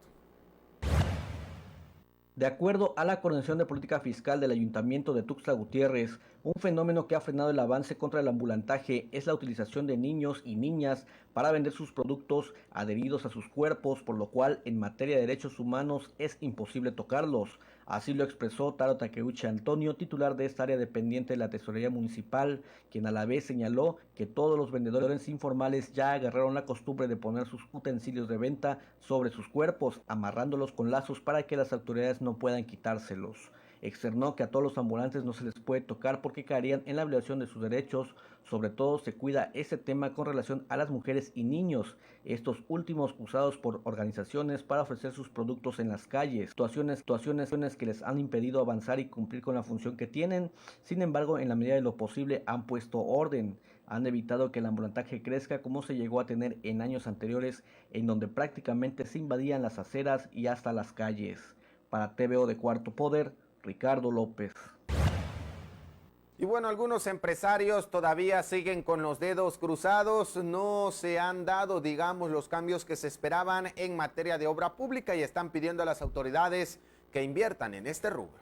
De acuerdo a la Coordinación de Política Fiscal del Ayuntamiento de Tuxtla Gutiérrez, un fenómeno que ha frenado el avance contra el ambulantaje es la utilización de niños y niñas para vender sus productos adheridos a sus cuerpos, por lo cual en materia de derechos humanos es imposible tocarlos. Así lo expresó Taro Takeuchi Antonio, titular de esta área dependiente de la Tesorería Municipal, quien a la vez señaló que todos los vendedores informales ya agarraron la costumbre de poner sus utensilios de venta sobre sus cuerpos, amarrándolos con lazos para que las autoridades no puedan quitárselos. Externó que a todos los ambulantes no se les puede tocar porque caerían en la violación de sus derechos. Sobre todo se cuida este tema con relación a las mujeres y niños, estos últimos usados por organizaciones para ofrecer sus productos en las calles, situaciones que les han impedido avanzar y cumplir con la función que tienen. Sin embargo, en la medida de lo posible han puesto orden. Han evitado que el ambulantaje crezca como se llegó a tener en años anteriores, en donde prácticamente se invadían las aceras y hasta las calles. Para TVO de Cuarto Poder, Ricardo López. Y bueno, algunos empresarios todavía siguen con los dedos cruzados, no se han dado, digamos, los cambios que se esperaban en materia de obra pública y están pidiendo a las autoridades que inviertan en este rubro.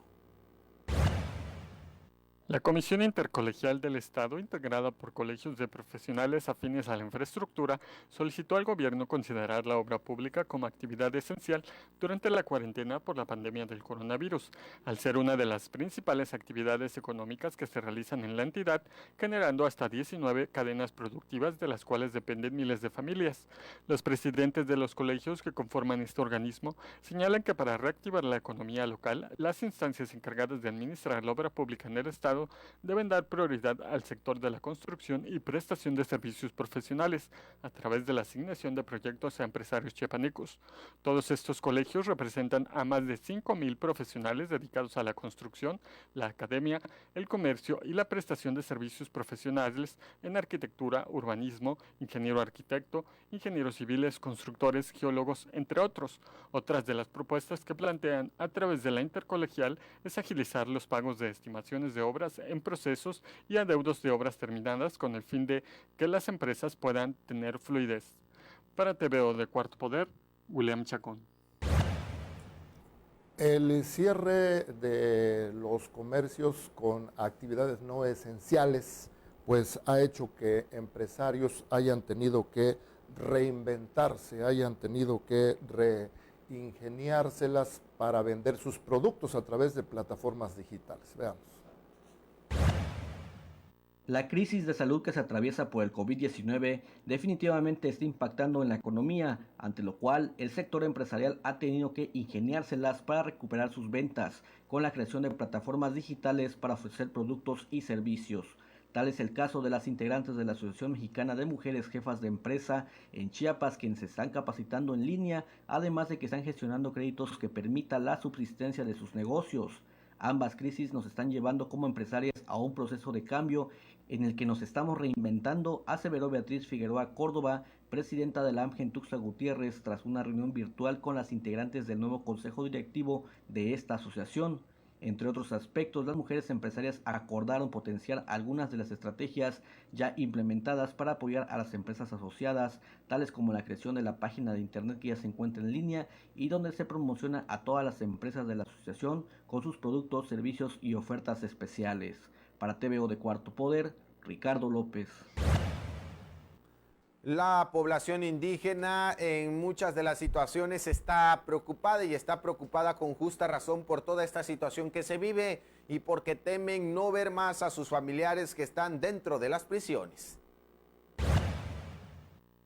La Comisión Intercolegial del Estado, integrada por colegios de profesionales afines a la infraestructura, solicitó al gobierno considerar la obra pública como actividad esencial durante la cuarentena por la pandemia del coronavirus, al ser una de las principales actividades económicas que se realizan en la entidad, generando hasta 19 cadenas productivas de las cuales dependen miles de familias. Los presidentes de los colegios que conforman este organismo señalan que para reactivar la economía local, las instancias encargadas de administrar la obra pública en el Estado deben dar prioridad al sector de la construcción y prestación de servicios profesionales a través de la asignación de proyectos a empresarios chiapanecos. Todos estos colegios representan a más de 5,000 profesionales dedicados a la construcción, la academia, el comercio y la prestación de servicios profesionales en arquitectura, urbanismo, ingeniero arquitecto, ingenieros civiles, constructores, geólogos, entre otros. Otras de las propuestas que plantean a través de la intercolegial es agilizar los pagos de estimaciones de obras en procesos y adeudos de obras terminadas con el fin de que las empresas puedan tener fluidez. Para TVO de Cuarto Poder, William Chacón. El cierre de los comercios con actividades no esenciales pues ha hecho que empresarios hayan tenido que reinventarse, hayan tenido que reingeniárselas para vender sus productos a través de plataformas digitales. Veamos. La crisis de salud que se atraviesa por el COVID-19 definitivamente está impactando en la economía, ante lo cual el sector empresarial ha tenido que ingeniárselas para recuperar sus ventas, con la creación de plataformas digitales para ofrecer productos y servicios. Tal es el caso de las integrantes de la Asociación Mexicana de Mujeres Jefas de Empresa en Chiapas, quienes se están capacitando en línea, además de que están gestionando créditos que permitan la subsistencia de sus negocios. Ambas crisis nos están llevando como empresarias a un proceso de cambio en el que nos estamos reinventando, aseveró Beatriz Figueroa Córdoba, presidenta de la AMGE Tuxtla Gutiérrez, tras una reunión virtual con las integrantes del nuevo consejo directivo de esta asociación. Entre otros aspectos, las mujeres empresarias acordaron potenciar algunas de las estrategias ya implementadas para apoyar a las empresas asociadas, tales como la creación de la página de internet que ya se encuentra en línea y donde se promociona a todas las empresas de la asociación con sus productos, servicios y ofertas especiales. Para TVO de Cuarto Poder, Ricardo López. La población indígena en muchas de las situaciones está preocupada y está preocupada con justa razón por toda esta situación que se vive y porque temen no ver más a sus familiares que están dentro de las prisiones.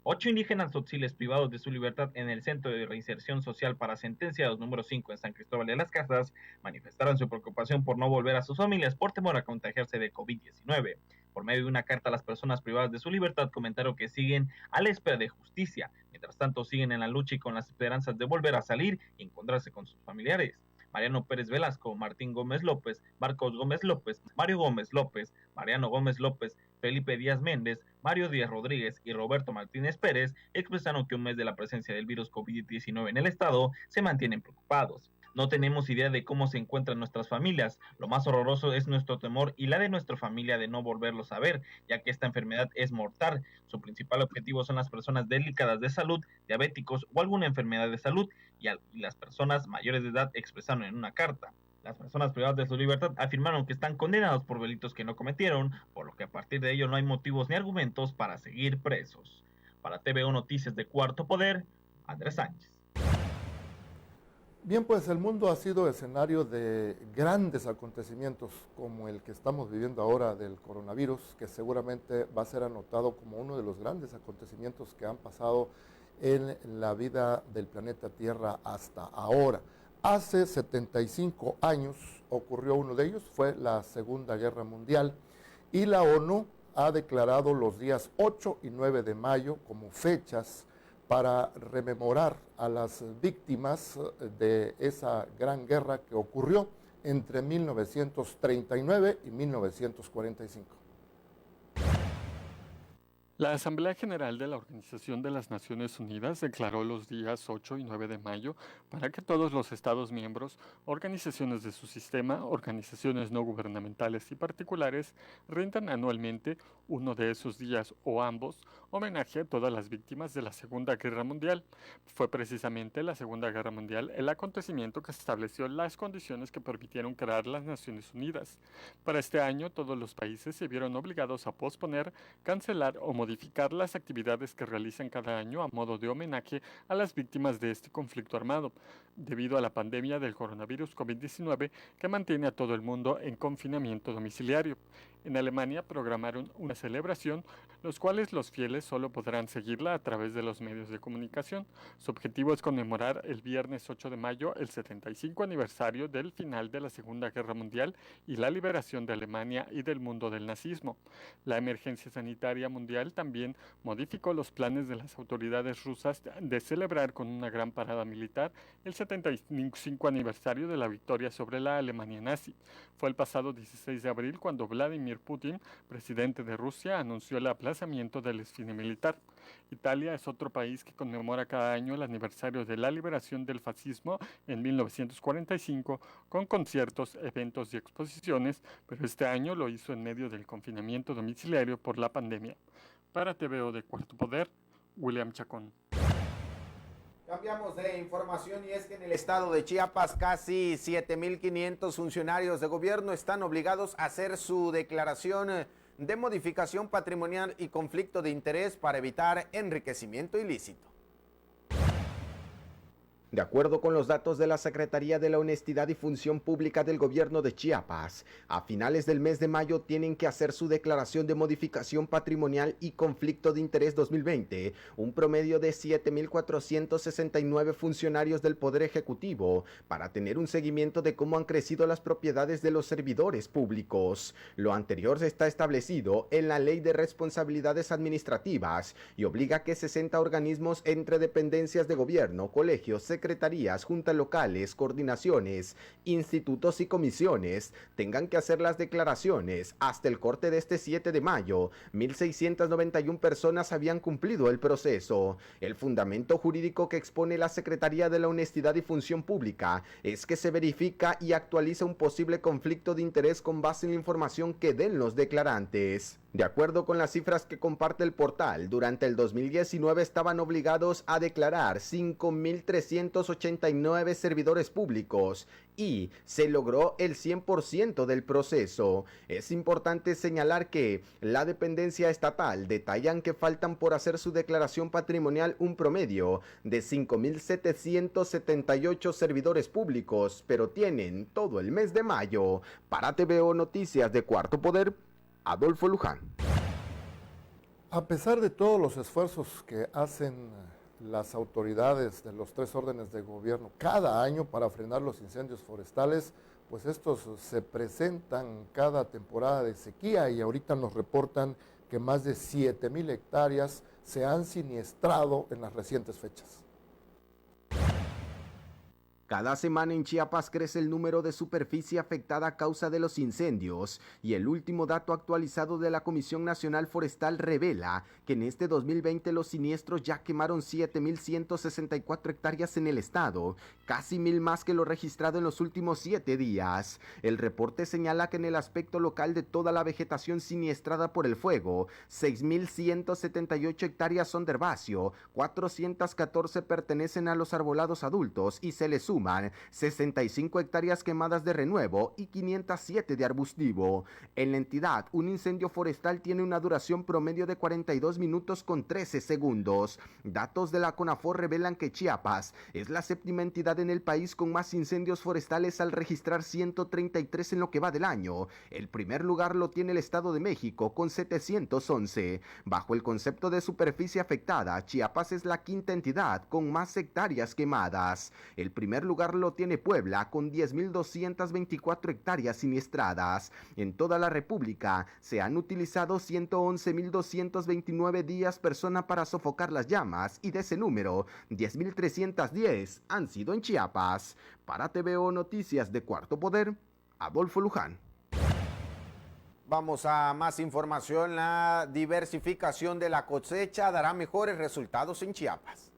8 indígenas tzotziles privados de su libertad en el Centro de Reinserción Social para Sentenciados número 5 en San Cristóbal de las Casas manifestaron su preocupación por no volver a sus familias por temor a contagiarse de COVID-19. Por medio de una carta a las personas privadas de su libertad comentaron que siguen a la espera de justicia. Mientras tanto siguen en la lucha y con las esperanzas de volver a salir y encontrarse con sus familiares. Mariano Pérez Velasco, Martín Gómez López, Marcos Gómez López, Mario Gómez López, Mariano Gómez López, Felipe Díaz Méndez, Mario Díaz Rodríguez y Roberto Martínez Pérez expresaron que un mes de la presencia del virus COVID-19 en el estado se mantienen preocupados. No tenemos idea de cómo se encuentran nuestras familias. Lo más horroroso es nuestro temor y la de nuestra familia de no volverlos a ver, ya que esta enfermedad es mortal. Su principal objetivo son las personas delicadas de salud, diabéticos o alguna enfermedad de salud, y las personas mayores de edad expresaron en una carta. Las personas privadas de su libertad afirmaron que están condenados por delitos que no cometieron, por lo que a partir de ello no hay motivos ni argumentos para seguir presos. Para TVO Noticias de Cuarto Poder, Andrés Sánchez. Bien, pues el mundo ha sido escenario de grandes acontecimientos como el que estamos viviendo ahora del coronavirus, que seguramente va a ser anotado como uno de los grandes acontecimientos que han pasado en la vida del planeta Tierra hasta ahora. Hace 75 años ocurrió uno de ellos, fue la Segunda Guerra Mundial, y la ONU ha declarado los días 8 y 9 de mayo como fechas para rememorar a las víctimas de esa gran guerra que ocurrió entre 1939 y 1945. La Asamblea General de la Organización de las Naciones Unidas declaró los días 8 y 9 de mayo para que todos los Estados miembros, organizaciones de su sistema, organizaciones no gubernamentales y particulares rindan anualmente uno de esos días o ambos homenaje a todas las víctimas de la Segunda Guerra Mundial. Fue precisamente la Segunda Guerra Mundial el acontecimiento que estableció las condiciones que permitieron crear las Naciones Unidas. Para este año, todos los países se vieron obligados a posponer, cancelar o modificar las actividades que realizan cada año a modo de homenaje a las víctimas de este conflicto armado, debido a la pandemia del coronavirus COVID-19 que mantiene a todo el mundo en confinamiento domiciliario. En Alemania programaron una celebración, los cuales los fieles solo podrán seguirla a través de los medios de comunicación. Su objetivo es conmemorar el viernes 8 de mayo el 75 aniversario del final de la Segunda Guerra Mundial y la liberación de Alemania y del mundo del nazismo. La emergencia sanitaria mundial también modificó los planes de las autoridades rusas de celebrar con una gran parada militar el 75 aniversario de la victoria sobre la Alemania nazi. Fue el pasado 16 de abril cuando Vladimir Putin, presidente de Rusia, anunció el aplazamiento del desfile militar. Italia es otro país que conmemora cada año el aniversario de la liberación del fascismo en 1945 con conciertos, eventos y exposiciones, pero este año lo hizo en medio del confinamiento domiciliario por la pandemia. Para TVO de Cuarto Poder, William Chacón. Cambiamos de información y es que en el estado de Chiapas casi 7,500 funcionarios de gobierno están obligados a hacer su declaración de modificación patrimonial y conflicto de interés para evitar enriquecimiento ilícito. De acuerdo con los datos de la Secretaría de la Honestidad y Función Pública del Gobierno de Chiapas, a finales del mes de mayo tienen que hacer su declaración de modificación patrimonial y conflicto de interés 2020, un promedio de 7,469 funcionarios del Poder Ejecutivo, para tener un seguimiento de cómo han crecido las propiedades de los servidores públicos. Lo anterior está establecido en la Ley de Responsabilidades Administrativas y obliga a que 60 organismos entre dependencias de gobierno, colegios, secretarías, juntas locales, coordinaciones, institutos y comisiones tengan que hacer las declaraciones. Hasta el corte de este 7 de mayo, 1,691 personas habían cumplido el proceso. El fundamento jurídico que expone la Secretaría de la Honestidad y Función Pública es que se verifica y actualiza un posible conflicto de interés con base en la información que den los declarantes. De acuerdo con las cifras que comparte el portal, durante el 2019 estaban obligados a declarar 5,389 servidores públicos y se logró el 100% del proceso. Es importante señalar que la dependencia estatal detallan que faltan por hacer su declaración patrimonial un promedio de 5,778 servidores públicos, pero tienen todo el mes de mayo. Para TVO Noticias de Cuarto Poder, Adolfo Luján. A pesar de todos los esfuerzos que hacen las autoridades de los 3 órdenes de gobierno cada año para frenar los incendios forestales, pues estos se presentan cada temporada de sequía y ahorita nos reportan que más de 7,000 hectáreas se han siniestrado en las recientes fechas. Cada semana en Chiapas crece el número de superficie afectada a causa de los incendios y el último dato actualizado de la Comisión Nacional Forestal revela que en este 2020 los siniestros ya quemaron 7,164 hectáreas en el estado, casi 1,000 más que lo registrado en los últimos 7 días. El reporte señala que en el aspecto local de toda la vegetación siniestrada por el fuego, 6,178 hectáreas son de herbáceo, 414 pertenecen a los arbolados adultos y se le suman 65 hectáreas quemadas de renuevo y 507 de arbustivo. En la entidad, un incendio forestal tiene una duración promedio de 42 minutos con 13 segundos. Datos de la CONAFOR revelan que Chiapas es la 7ª entidad en el país con más incendios forestales al registrar 133 en lo que va del año. El primer lugar lo tiene el Estado de México con 711. Bajo el concepto de superficie afectada, Chiapas es la 5ª entidad con más hectáreas quemadas. El primer lugar lo tiene Puebla con 10,224 hectáreas siniestradas. En toda la República se han utilizado 111,229 días persona para sofocar las llamas y de ese número, 10,310 han sido en Chiapas. Para TVO Noticias de Cuarto Poder, Adolfo Luján. Vamos a más información. La diversificación de la cosecha dará mejores resultados en Chiapas.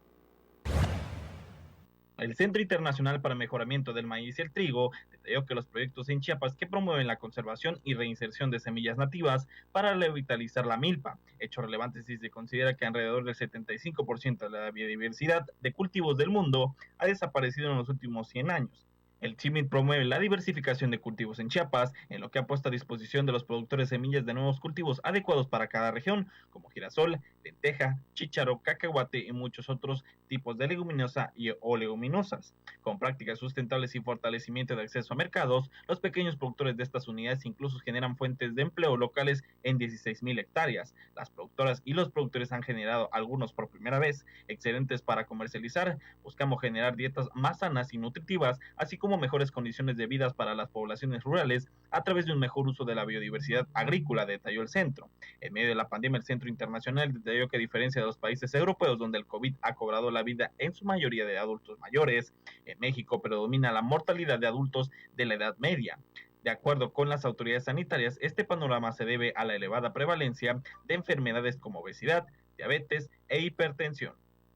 El Centro Internacional para Mejoramiento del Maíz y el Trigo detalló que los proyectos en Chiapas que promueven la conservación y reinserción de semillas nativas para revitalizar la milpa. Hecho relevante si se considera que alrededor del 75% de la biodiversidad de cultivos del mundo ha desaparecido en los últimos 100 años. El CIMIT promueve la diversificación de cultivos en Chiapas, en lo que ha puesto a disposición de los productores semillas de nuevos cultivos adecuados para cada región, como girasol, lenteja, chícharo, cacahuate y muchos otros tipos de leguminosa o leguminosas. Con prácticas sustentables y fortalecimiento de acceso a mercados, los pequeños productores de estas unidades incluso generan fuentes de empleo locales en 16,000 hectáreas. Las productoras y los productores han generado, algunos por primera vez, excedentes para comercializar. Buscamos generar dietas más sanas y nutritivas, así como mejores condiciones de vida para las poblaciones rurales a través de un mejor uso de la biodiversidad agrícola, detalló el centro. En medio de la pandemia, el Centro Internacional detalló que a diferencia de los países europeos donde el COVID ha cobrado la vida en su mayoría de adultos mayores, en México predomina la mortalidad de adultos de la edad media. De acuerdo con las autoridades sanitarias, este panorama se debe a la elevada prevalencia de enfermedades como obesidad, diabetes e hipertensión.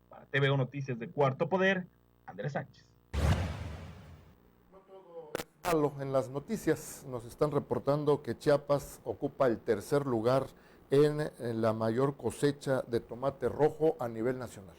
Para TVO Noticias de Cuarto Poder, Andrés Sánchez. En las noticias nos están reportando que Chiapas ocupa el tercer lugar en la mayor cosecha de tomate rojo a nivel nacional.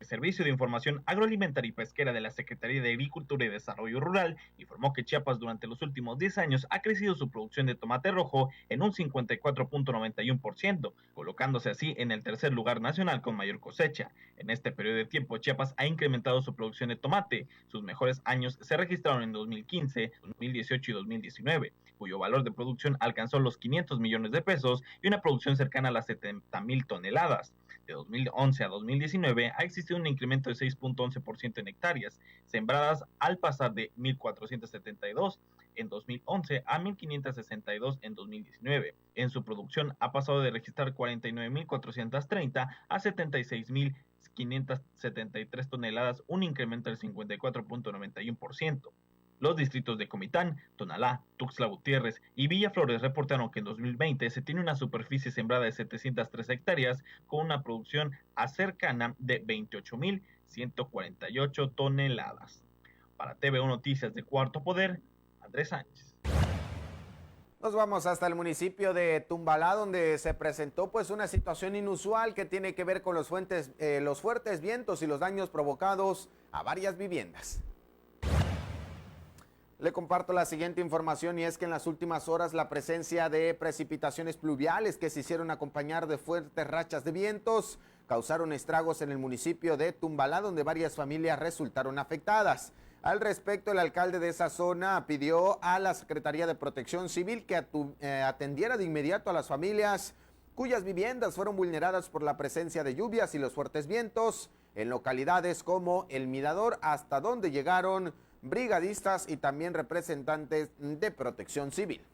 El Servicio de Información Agroalimentaria y Pesquera de la Secretaría de Agricultura y Desarrollo Rural informó que Chiapas durante los últimos 10 años ha crecido su producción de tomate rojo en un 54.91%, colocándose así en el tercer lugar nacional con mayor cosecha. En este periodo de tiempo, Chiapas ha incrementado su producción de tomate. Sus mejores años se registraron en 2015, 2018 y 2019, cuyo valor de producción alcanzó los 500 millones de pesos y una producción cercana a las 70,000 toneladas. De 2011 a 2019 ha existido un incremento de 6.11% en hectáreas sembradas al pasar de 1.472 en 2011 a 1.562 en 2019. En su producción ha pasado de registrar 49.430 a 76.573 toneladas, un incremento del 54.91%. Los distritos de Comitán, Tonalá, Tuxtla Gutiérrez y Villaflores reportaron que en 2020 se tiene una superficie sembrada de 703 hectáreas con una producción cercana de 28.148 toneladas. Para TVO Noticias de Cuarto Poder, Andrés Sánchez. Nos vamos hasta el municipio de Tumbalá, donde se presentó pues una situación inusual que tiene que ver con los fuertes vientos y los daños provocados a varias viviendas. Le comparto la siguiente información y es que en las últimas horas la presencia de precipitaciones pluviales que se hicieron acompañar de fuertes rachas de vientos causaron estragos en el municipio de Tumbalá, donde varias familias resultaron afectadas. Al respecto, el alcalde de esa zona pidió a la Secretaría de Protección Civil que atendiera de inmediato a las familias cuyas viviendas fueron vulneradas por la presencia de lluvias y los fuertes vientos en localidades como El Mirador, hasta donde llegaron brigadistas y también representantes de Protección Civil.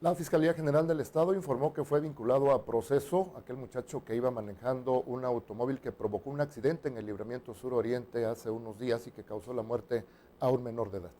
La Fiscalía General del Estado informó que fue vinculado a proceso aquel muchacho que iba manejando un automóvil que provocó un accidente en el Libramiento Sur Oriente hace unos días y que causó la muerte a un menor de edad.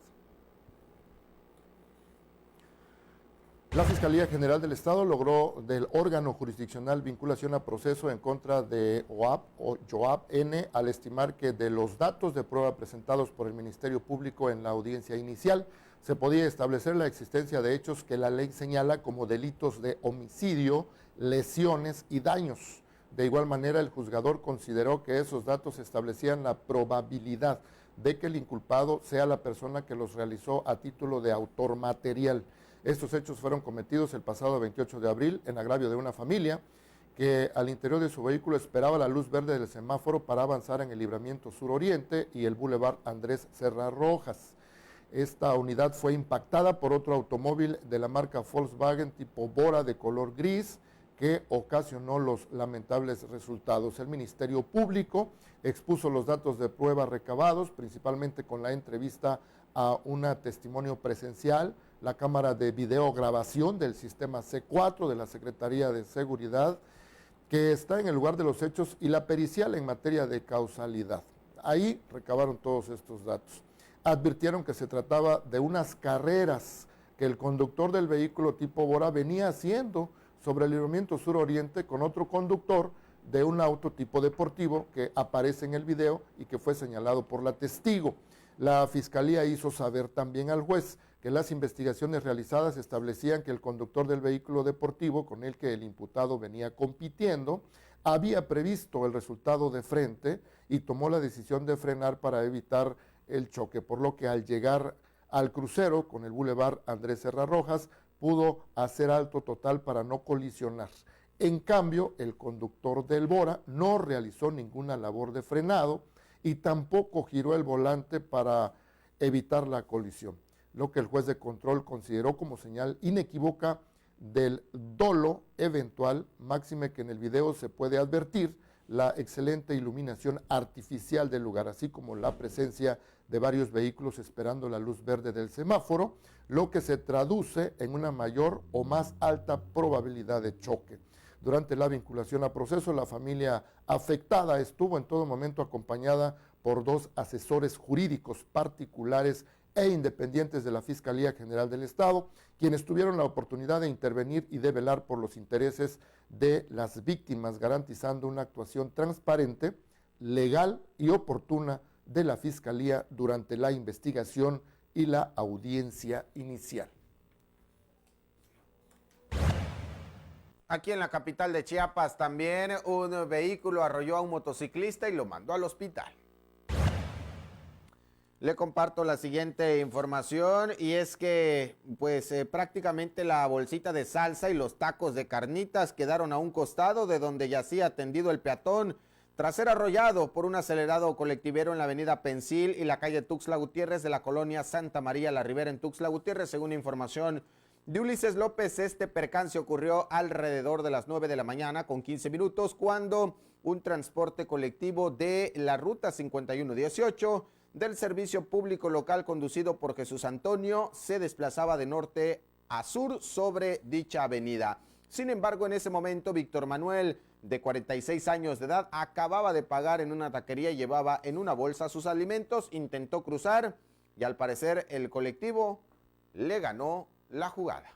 La Fiscalía General del Estado logró del órgano jurisdiccional vinculación a proceso en contra de Joab N. al estimar que de los datos de prueba presentados por el Ministerio Público en la audiencia inicial se podía establecer la existencia de hechos que la ley señala como delitos de homicidio, lesiones y daños. De igual manera, el juzgador consideró que esos datos establecían la probabilidad de que el inculpado sea la persona que los realizó a título de autor material. Estos hechos fueron cometidos el pasado 28 de abril en agravio de una familia que al interior de su vehículo esperaba la luz verde del semáforo para avanzar en el Libramiento Sur Oriente y el Boulevard Andrés Serra Rojas. Esta unidad fue impactada por otro automóvil de la marca Volkswagen tipo Bora de color gris que ocasionó los lamentables resultados. El Ministerio Público expuso los datos de prueba recabados, principalmente con la entrevista a un testimonio presencial, la cámara de videograbación del sistema C4 de la Secretaría de Seguridad, que está en el lugar de los hechos, y la pericial en materia de causalidad. Ahí recabaron todos estos datos. Advirtieron que se trataba de unas carreras que el conductor del vehículo tipo Bora venía haciendo sobre el libramiento sur-oriente con otro conductor de un auto tipo deportivo que aparece en el video y que fue señalado por la testigo. La Fiscalía hizo saber también al juez que las investigaciones realizadas establecían que el conductor del vehículo deportivo con el que el imputado venía compitiendo había previsto el resultado de frente y tomó la decisión de frenar para evitar el choque, por lo que al llegar al crucero con el bulevar Andrés Serra Rojas pudo hacer alto total para no colisionar. En cambio, el conductor del Bora no realizó ninguna labor de frenado y tampoco giró el volante para evitar la colisión, lo que el juez de control consideró como señal inequívoca del dolo eventual, máxime que en el video se puede advertir la excelente iluminación artificial del lugar, así como la presencia de varios vehículos esperando la luz verde del semáforo, lo que se traduce en una mayor o más alta probabilidad de choque. Durante la vinculación a proceso, la familia afectada estuvo en todo momento acompañada por 2 asesores jurídicos particulares e independientes de la Fiscalía General del Estado, quienes tuvieron la oportunidad de intervenir y de velar por los intereses de las víctimas, garantizando una actuación transparente, legal y oportuna de la Fiscalía durante la investigación y la audiencia inicial. Aquí en la capital de Chiapas también un vehículo arrolló a un motociclista y lo mandó al hospital. Le comparto la siguiente información y es que prácticamente la bolsita de salsa y los tacos de carnitas quedaron a un costado de donde yacía atendido el peatón tras ser arrollado por un acelerado colectivero en la avenida Pensil y la calle Tuxtla Gutiérrez de la colonia Santa María La Ribera en Tuxtla Gutiérrez, según información de Ulises López. Este percance ocurrió alrededor de las 9 de la mañana con 15 minutos cuando un transporte colectivo de la ruta 5118 del servicio público local conducido por Jesús Antonio se desplazaba de norte a sur sobre dicha avenida. Sin embargo, en ese momento, Víctor Manuel, de 46 años de edad, acababa de pagar en una taquería y llevaba en una bolsa sus alimentos, intentó cruzar y al parecer el colectivo le ganó la jugada.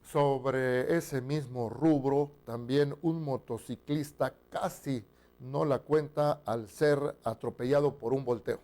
Sobre ese mismo rubro, también un motociclista casi no la cuenta al ser atropellado por un volteo.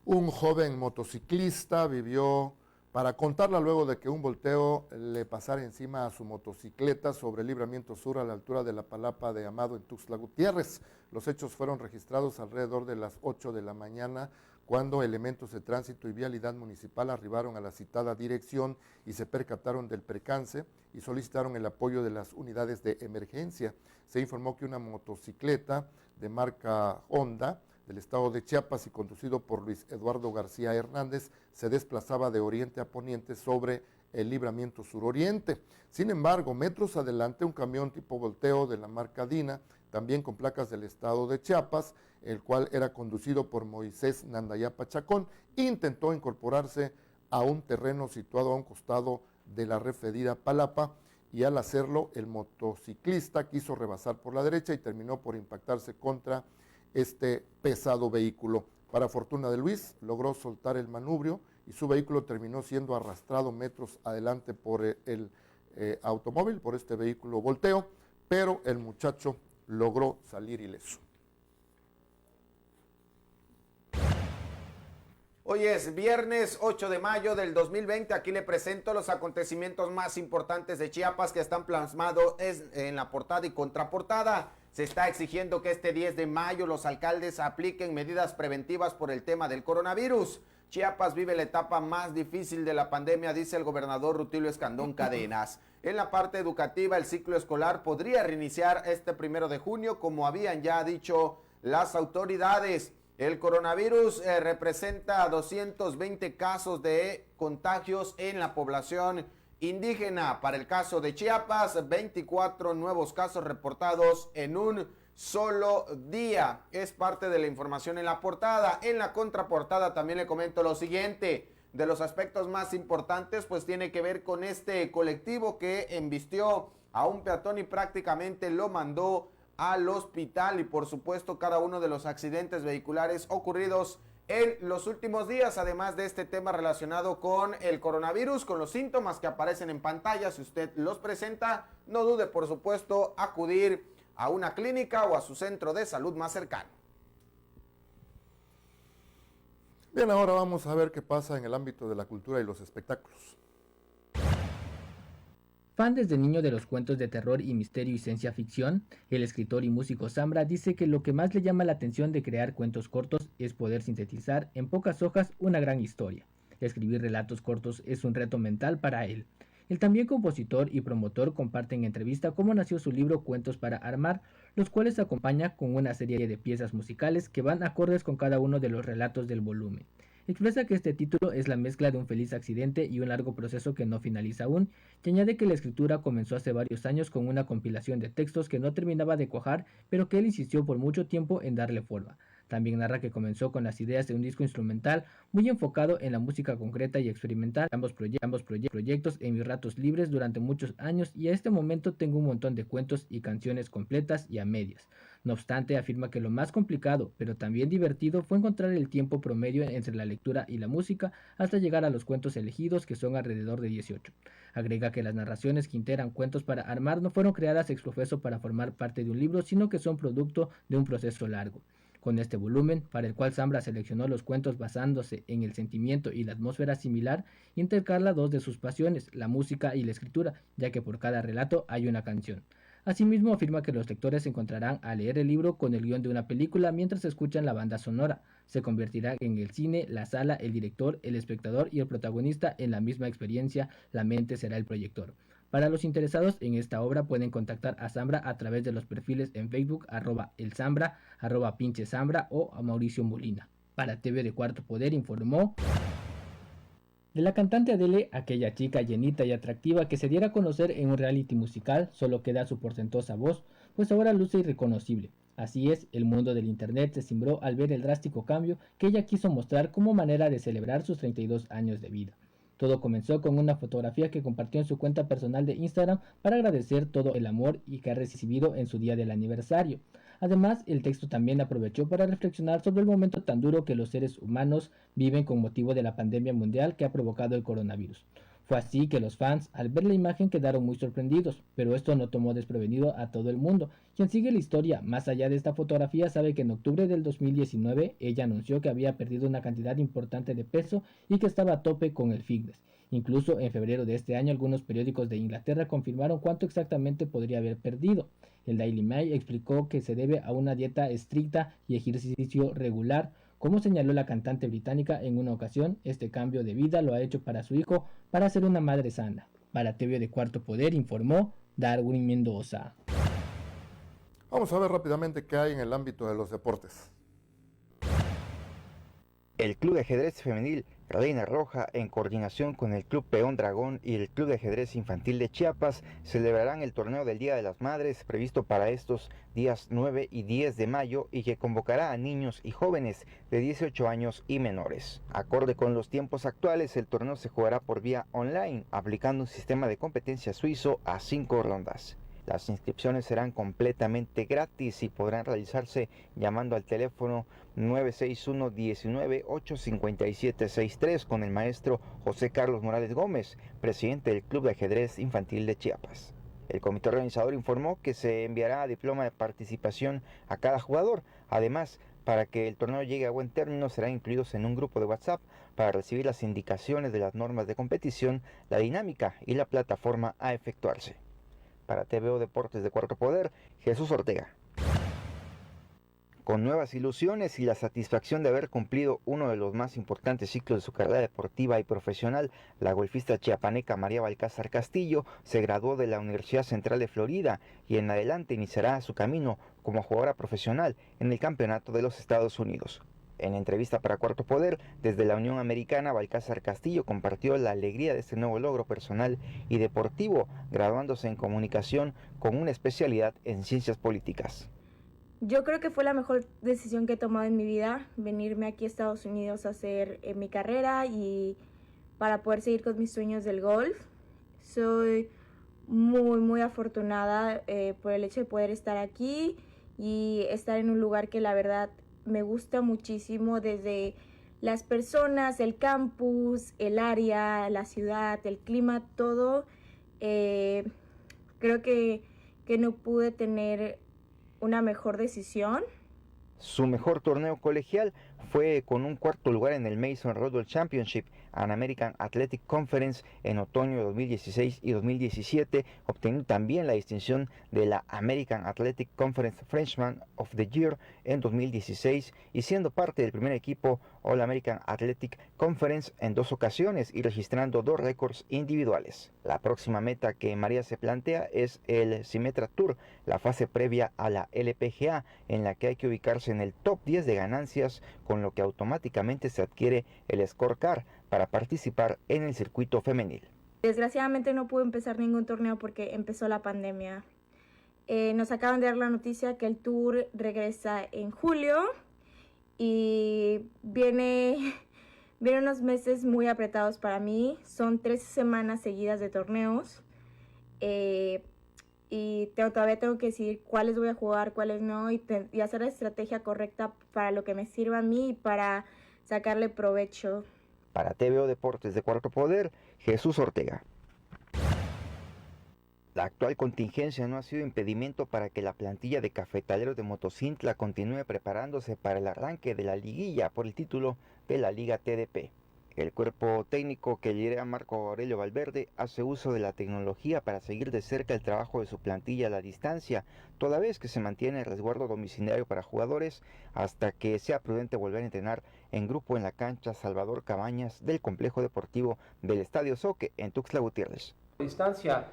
Un joven motociclista vivió para contarla luego de que un volteo le pasara encima a su motocicleta sobre el Libramiento Sur a la altura de la Palapa de Amado en Tuxtla Gutiérrez. Los hechos fueron registrados alrededor de las 8 de la mañana cuando elementos de tránsito y vialidad municipal arribaron a la citada dirección y se percataron del percance y solicitaron el apoyo de las unidades de emergencia. Se informó que una motocicleta de marca Honda del estado de Chiapas y conducido por Luis Eduardo García Hernández se desplazaba de oriente a poniente sobre el Libramiento Suroriente. Sin embargo, metros adelante, un camión tipo volteo de la marca Dina, también con placas del estado de Chiapas, el cual era conducido por Moisés Nandayapa Chacón, intentó incorporarse a un terreno situado a un costado de la referida Palapa y al hacerlo el motociclista quiso rebasar por la derecha y terminó por impactarse contra este pesado vehículo. Para fortuna de Luis, logró soltar el manubrio y su vehículo terminó siendo arrastrado metros adelante por el automóvil, por este vehículo volteo, pero el muchacho logró salir ileso. Hoy es viernes 8 de mayo del 2020, aquí le presento los acontecimientos más importantes de Chiapas que están plasmados en la portada y contraportada. Se está exigiendo que este 10 de mayo los alcaldes apliquen medidas preventivas por el tema del coronavirus. Chiapas vive la etapa más difícil de la pandemia, dice el gobernador Rutilio Escandón Cadenas. En la parte educativa, el ciclo escolar podría reiniciar este 1 de junio, como habían ya dicho las autoridades. El coronavirus representa 220 casos de contagios en la población indígena. Para el caso de Chiapas, 24 nuevos casos reportados en un solo día. Es parte de la información en la portada. En la contraportada también le comento lo siguiente. De los aspectos más importantes, pues tiene que ver con este colectivo que embistió a un peatón y prácticamente lo mandó al hospital, y por supuesto cada uno de los accidentes vehiculares ocurridos en los últimos días, además de este tema relacionado con el coronavirus, con los síntomas que aparecen en pantalla. Si usted los presenta, no dude, por supuesto, acudir a una clínica o a su centro de salud más cercano. Bien, ahora vamos a ver qué pasa en el ámbito de la cultura y los espectáculos. Fan desde niño de los cuentos de terror y misterio y ciencia ficción, el escritor y músico Zambra dice que lo que más le llama la atención de crear cuentos cortos es poder sintetizar en pocas hojas una gran historia. Escribir relatos cortos es un reto mental para él. El también compositor y promotor comparte en entrevista cómo nació su libro Cuentos para Armar, los cuales se acompaña con una serie de piezas musicales que van acordes con cada uno de los relatos del volumen. Expresa que este título es la mezcla de un feliz accidente y un largo proceso que no finaliza aún, y añade que la escritura comenzó hace varios años con una compilación de textos que no terminaba de cuajar, pero que él insistió por mucho tiempo en darle forma. También narra que comenzó con las ideas de un disco instrumental muy enfocado en la música concreta y experimental, ambos proyectos en mis ratos libres durante muchos años, y a este momento tengo un montón de cuentos y canciones completas y a medias. No obstante, afirma que lo más complicado, pero también divertido, fue encontrar el tiempo promedio entre la lectura y la música hasta llegar a los cuentos elegidos, que son alrededor de 18. Agrega que las narraciones que integran Cuentos para Armar no fueron creadas ex profeso para formar parte de un libro, sino que son producto de un proceso largo. Con este volumen, para el cual Zambra seleccionó los cuentos basándose en el sentimiento y la atmósfera similar, intercala dos de sus pasiones, la música y la escritura, ya que por cada relato hay una canción. Asimismo, afirma que los lectores se encontrarán al leer el libro con el guión de una película mientras escuchan la banda sonora. Se convertirá en el cine, la sala, el director, el espectador y el protagonista en la misma experiencia. La mente será el proyector. Para los interesados en esta obra pueden contactar a Zambra a través de los perfiles en Facebook @elzambra, @pinchezambra o a Mauricio Molina. Para TV de Cuarto Poder informó de la cantante Adele, aquella chica llenita y atractiva que se diera a conocer en un reality musical, solo queda su portentosa voz, pues ahora luce irreconocible. Así es, el mundo del internet se cimbró al ver el drástico cambio que ella quiso mostrar como manera de celebrar sus 32 años de vida. Todo comenzó con una fotografía que compartió en su cuenta personal de Instagram para agradecer todo el amor y que ha recibido en su día del aniversario. Además, el texto también aprovechó para reflexionar sobre el momento tan duro que los seres humanos viven con motivo de la pandemia mundial que ha provocado el coronavirus. Fue así que los fans, al ver la imagen, quedaron muy sorprendidos, pero esto no tomó desprevenido a todo el mundo. Quien sigue la historia más allá de esta fotografía sabe que en octubre del 2019 ella anunció que había perdido una cantidad importante de peso y que estaba a tope con el fitness. Incluso en febrero de este año algunos periódicos de Inglaterra confirmaron cuánto exactamente podría haber perdido. El Daily Mail explicó que se debe a una dieta estricta y ejercicio regular. Como señaló la cantante británica en una ocasión, este cambio de vida lo ha hecho para su hijo, para ser una madre sana. Para TV de Cuarto Poder informó Darwin Mendoza. Vamos a ver rápidamente qué hay en el ámbito de los deportes. El Club de Ajedrez Femenil Reina Roja, en coordinación con el Club Peón Dragón y el Club de Ajedrez Infantil de Chiapas, celebrarán el torneo del Día de las Madres previsto para estos días 9 y 10 de mayo y que convocará a niños y jóvenes de 18 años y menores. Acorde con los tiempos actuales, el torneo se jugará por vía online, aplicando un sistema de competencia suizo a 5 rondas. Las inscripciones serán completamente gratis y podrán realizarse llamando al teléfono 961-19-857-63 con el maestro José Carlos Morales Gómez, presidente del Club de Ajedrez Infantil de Chiapas. El comité organizador informó que se enviará diploma de participación a cada jugador. Además, para que el torneo llegue a buen término, serán incluidos en un grupo de WhatsApp para recibir las indicaciones de las normas de competición, la dinámica y la plataforma a efectuarse. Para TVO Deportes de Cuarto Poder, Jesús Ortega. Con nuevas ilusiones y la satisfacción de haber cumplido uno de los más importantes ciclos de su carrera deportiva y profesional, la golfista chiapaneca María Balcázar Castillo se graduó de la Universidad Central de Florida y en adelante iniciará su camino como jugadora profesional en el Campeonato de los Estados Unidos. En entrevista para Cuarto Poder, desde la Unión Americana, Balcázar Castillo compartió la alegría de este nuevo logro personal y deportivo, graduándose en comunicación con una especialidad en ciencias políticas. Yo creo que fue la mejor decisión que he tomado en mi vida, venirme aquí a Estados Unidos a hacer mi carrera y para poder seguir con mis sueños del golf. Soy muy afortunada por el hecho de poder estar aquí y estar en un lugar que la verdad me gusta muchísimo, desde las personas, el campus, el área, la ciudad, el clima, todo, creo que no pude tener una mejor decisión. Su mejor torneo colegial fue con un cuarto lugar en el Mason Rudolph Championship and American Athletic Conference en otoño de 2016 y 2017, obteniendo también la distinción de la American Athletic Conference Freshman of the Year en 2016 y siendo parte del primer equipo All American Athletic Conference en 2 ocasiones y registrando 2 récords individuales. La próxima meta que María se plantea es el Symetra Tour, la fase previa a la LPGA, en la que hay que ubicarse en el top 10 de ganancias, con lo que automáticamente se adquiere el scorecard para participar en el circuito femenil. Desgraciadamente no pude empezar ningún torneo porque empezó la pandemia. Nos acaban de dar la noticia que el tour regresa en julio y viene unos meses muy apretados para mí. Son 13 semanas seguidas de torneos y todavía tengo que decidir cuáles voy a jugar, cuáles no y hacer la estrategia correcta para lo que me sirva a mí y para sacarle provecho. Para TVO Deportes de Cuarto Poder, Jesús Ortega. La actual contingencia no ha sido impedimento para que la plantilla de Cafetaleros de Motocintla continúe preparándose para el arranque de la liguilla por el título de la Liga TDP. El cuerpo técnico que lidera Marco Aurelio Valverde hace uso de la tecnología para seguir de cerca el trabajo de su plantilla a la distancia, toda vez que se mantiene el resguardo domiciliario para jugadores hasta que sea prudente volver a entrenar en grupo en la cancha Salvador Cabañas del complejo deportivo del Estadio Soque en Tuxtla Gutiérrez. A distancia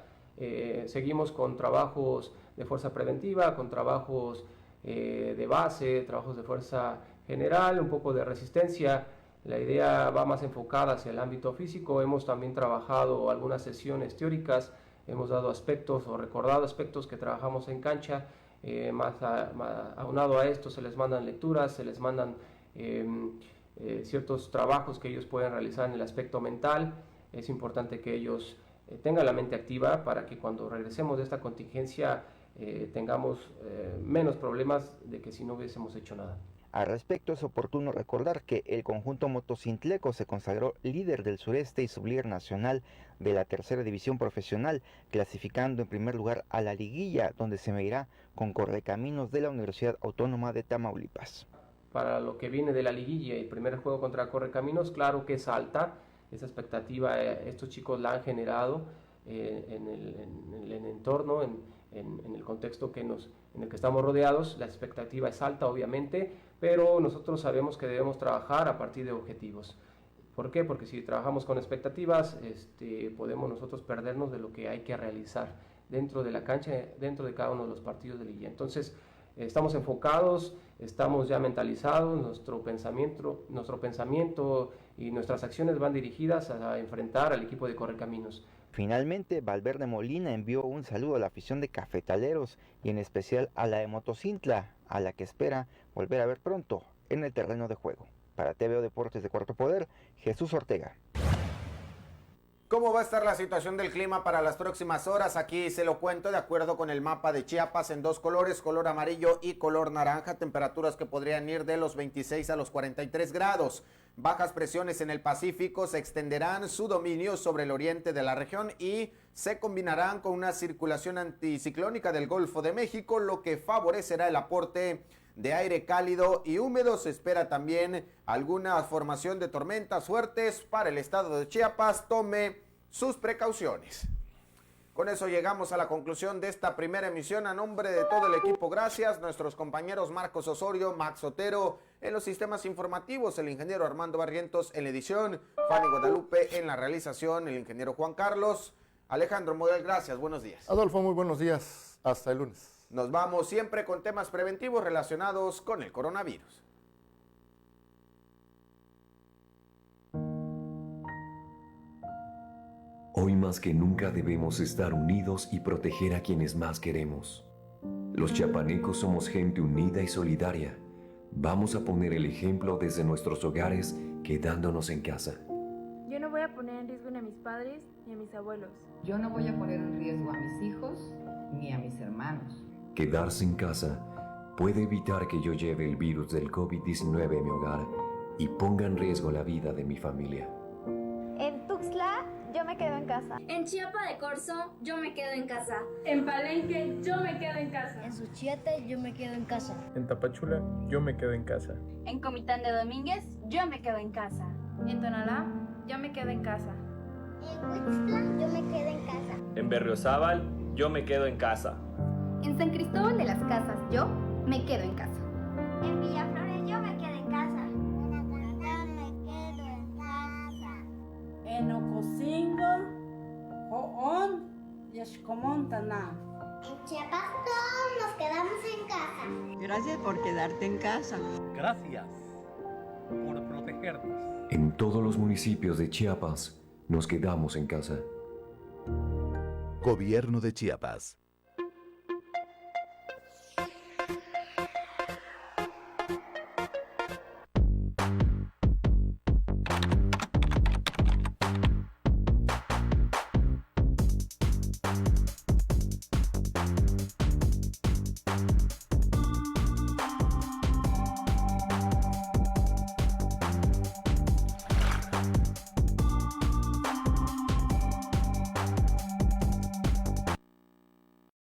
seguimos con trabajos de fuerza preventiva, con trabajos de base, trabajos de fuerza general, un poco de resistencia. La idea va más enfocada hacia el ámbito físico. Hemos también trabajado algunas sesiones teóricas, hemos dado aspectos o recordado aspectos que trabajamos en cancha. Aunado a esto se les mandan lecturas, se les mandan ciertos trabajos que ellos pueden realizar en el aspecto mental. Es importante que ellos tengan la mente activa para que cuando regresemos de esta contingencia tengamos menos problemas de que si no hubiésemos hecho nada. Al respecto, es oportuno recordar que el conjunto motocintleco se consagró líder del sureste y sublíder nacional de la tercera división profesional, clasificando en primer lugar a la liguilla, donde se medirá con Correcaminos de la Universidad Autónoma de Tamaulipas. Para lo que viene de la liguilla y el primer juego contra Correcaminos, claro que es alta, esa expectativa estos chicos la han generado en el entorno, en el contexto en el que estamos rodeados. La expectativa es alta, obviamente, pero nosotros sabemos que debemos trabajar a partir de objetivos. ¿Por qué? Porque si trabajamos con expectativas, podemos nosotros perdernos de lo que hay que realizar dentro de la cancha, dentro de cada uno de los partidos de liguilla. Entonces, estamos enfocados, estamos ya mentalizados, nuestro pensamiento y nuestras acciones van dirigidas a enfrentar al equipo de Correcaminos. Finalmente, Valverde Molina envió un saludo a la afición de Cafetaleros y en especial a la de Motocintla, a la que espera volver a ver pronto en el terreno de juego. Para TVO Deportes de Cuarto Poder, Jesús Ortega. ¿Cómo va a estar la situación del clima para las próximas horas? Aquí se lo cuento de acuerdo con el mapa de Chiapas en 2 colores, color amarillo y color naranja, temperaturas que podrían ir de los 26 a los 43 grados. Bajas presiones en el Pacífico se extenderán su dominio sobre el oriente de la región y se combinarán con una circulación anticiclónica del Golfo de México, lo que favorecerá el aporte de aire cálido y húmedo. Se espera también alguna formación de tormentas fuertes para el estado de Chiapas. Tome sus precauciones. Con eso llegamos a la conclusión de esta primera emisión. A nombre de todo el equipo, gracias. Nuestros compañeros Marcos Osorio, Max Otero en los sistemas informativos, el ingeniero Armando Barrientos en la edición, Fanny Guadalupe en la realización, el ingeniero Juan Carlos. Alejandro Model, gracias. Buenos días. Adolfo, muy buenos días. Hasta el lunes. Nos vamos siempre con temas preventivos relacionados con el coronavirus. Hoy más que nunca debemos estar unidos y proteger a quienes más queremos. Los chiapanecos somos gente unida y solidaria. Vamos a poner el ejemplo desde nuestros hogares, quedándonos en casa. Yo no voy a poner en riesgo ni a mis padres ni a mis abuelos. Yo no voy a poner en riesgo a mis hijos ni a mis hermanos. Quedarse en casa puede evitar que yo lleve el virus del COVID-19 a mi hogar y ponga en riesgo la vida de mi familia. En Tuxtla, yo me quedo en casa. En Chiapa de Corzo, yo me quedo en casa. En Palenque, yo me quedo en casa. En Suchiate, yo me quedo en casa. En Tapachula, yo me quedo en casa. En Comitán de Domínguez, yo me quedo en casa. En Tonalá, yo me quedo en casa. En Huixtla, yo me quedo en casa. En Berriozábal, yo me quedo en casa. En San Cristóbal de las Casas, yo me quedo en casa. En Villaflores, yo me quedo en casa. En Atacama, me quedo en casa. En Ocosingo, Joón y Xcomontana. En Chiapas todos nos quedamos en casa. Gracias por quedarte en casa. Gracias por protegernos. En todos los municipios de Chiapas, nos quedamos en casa. Gobierno de Chiapas.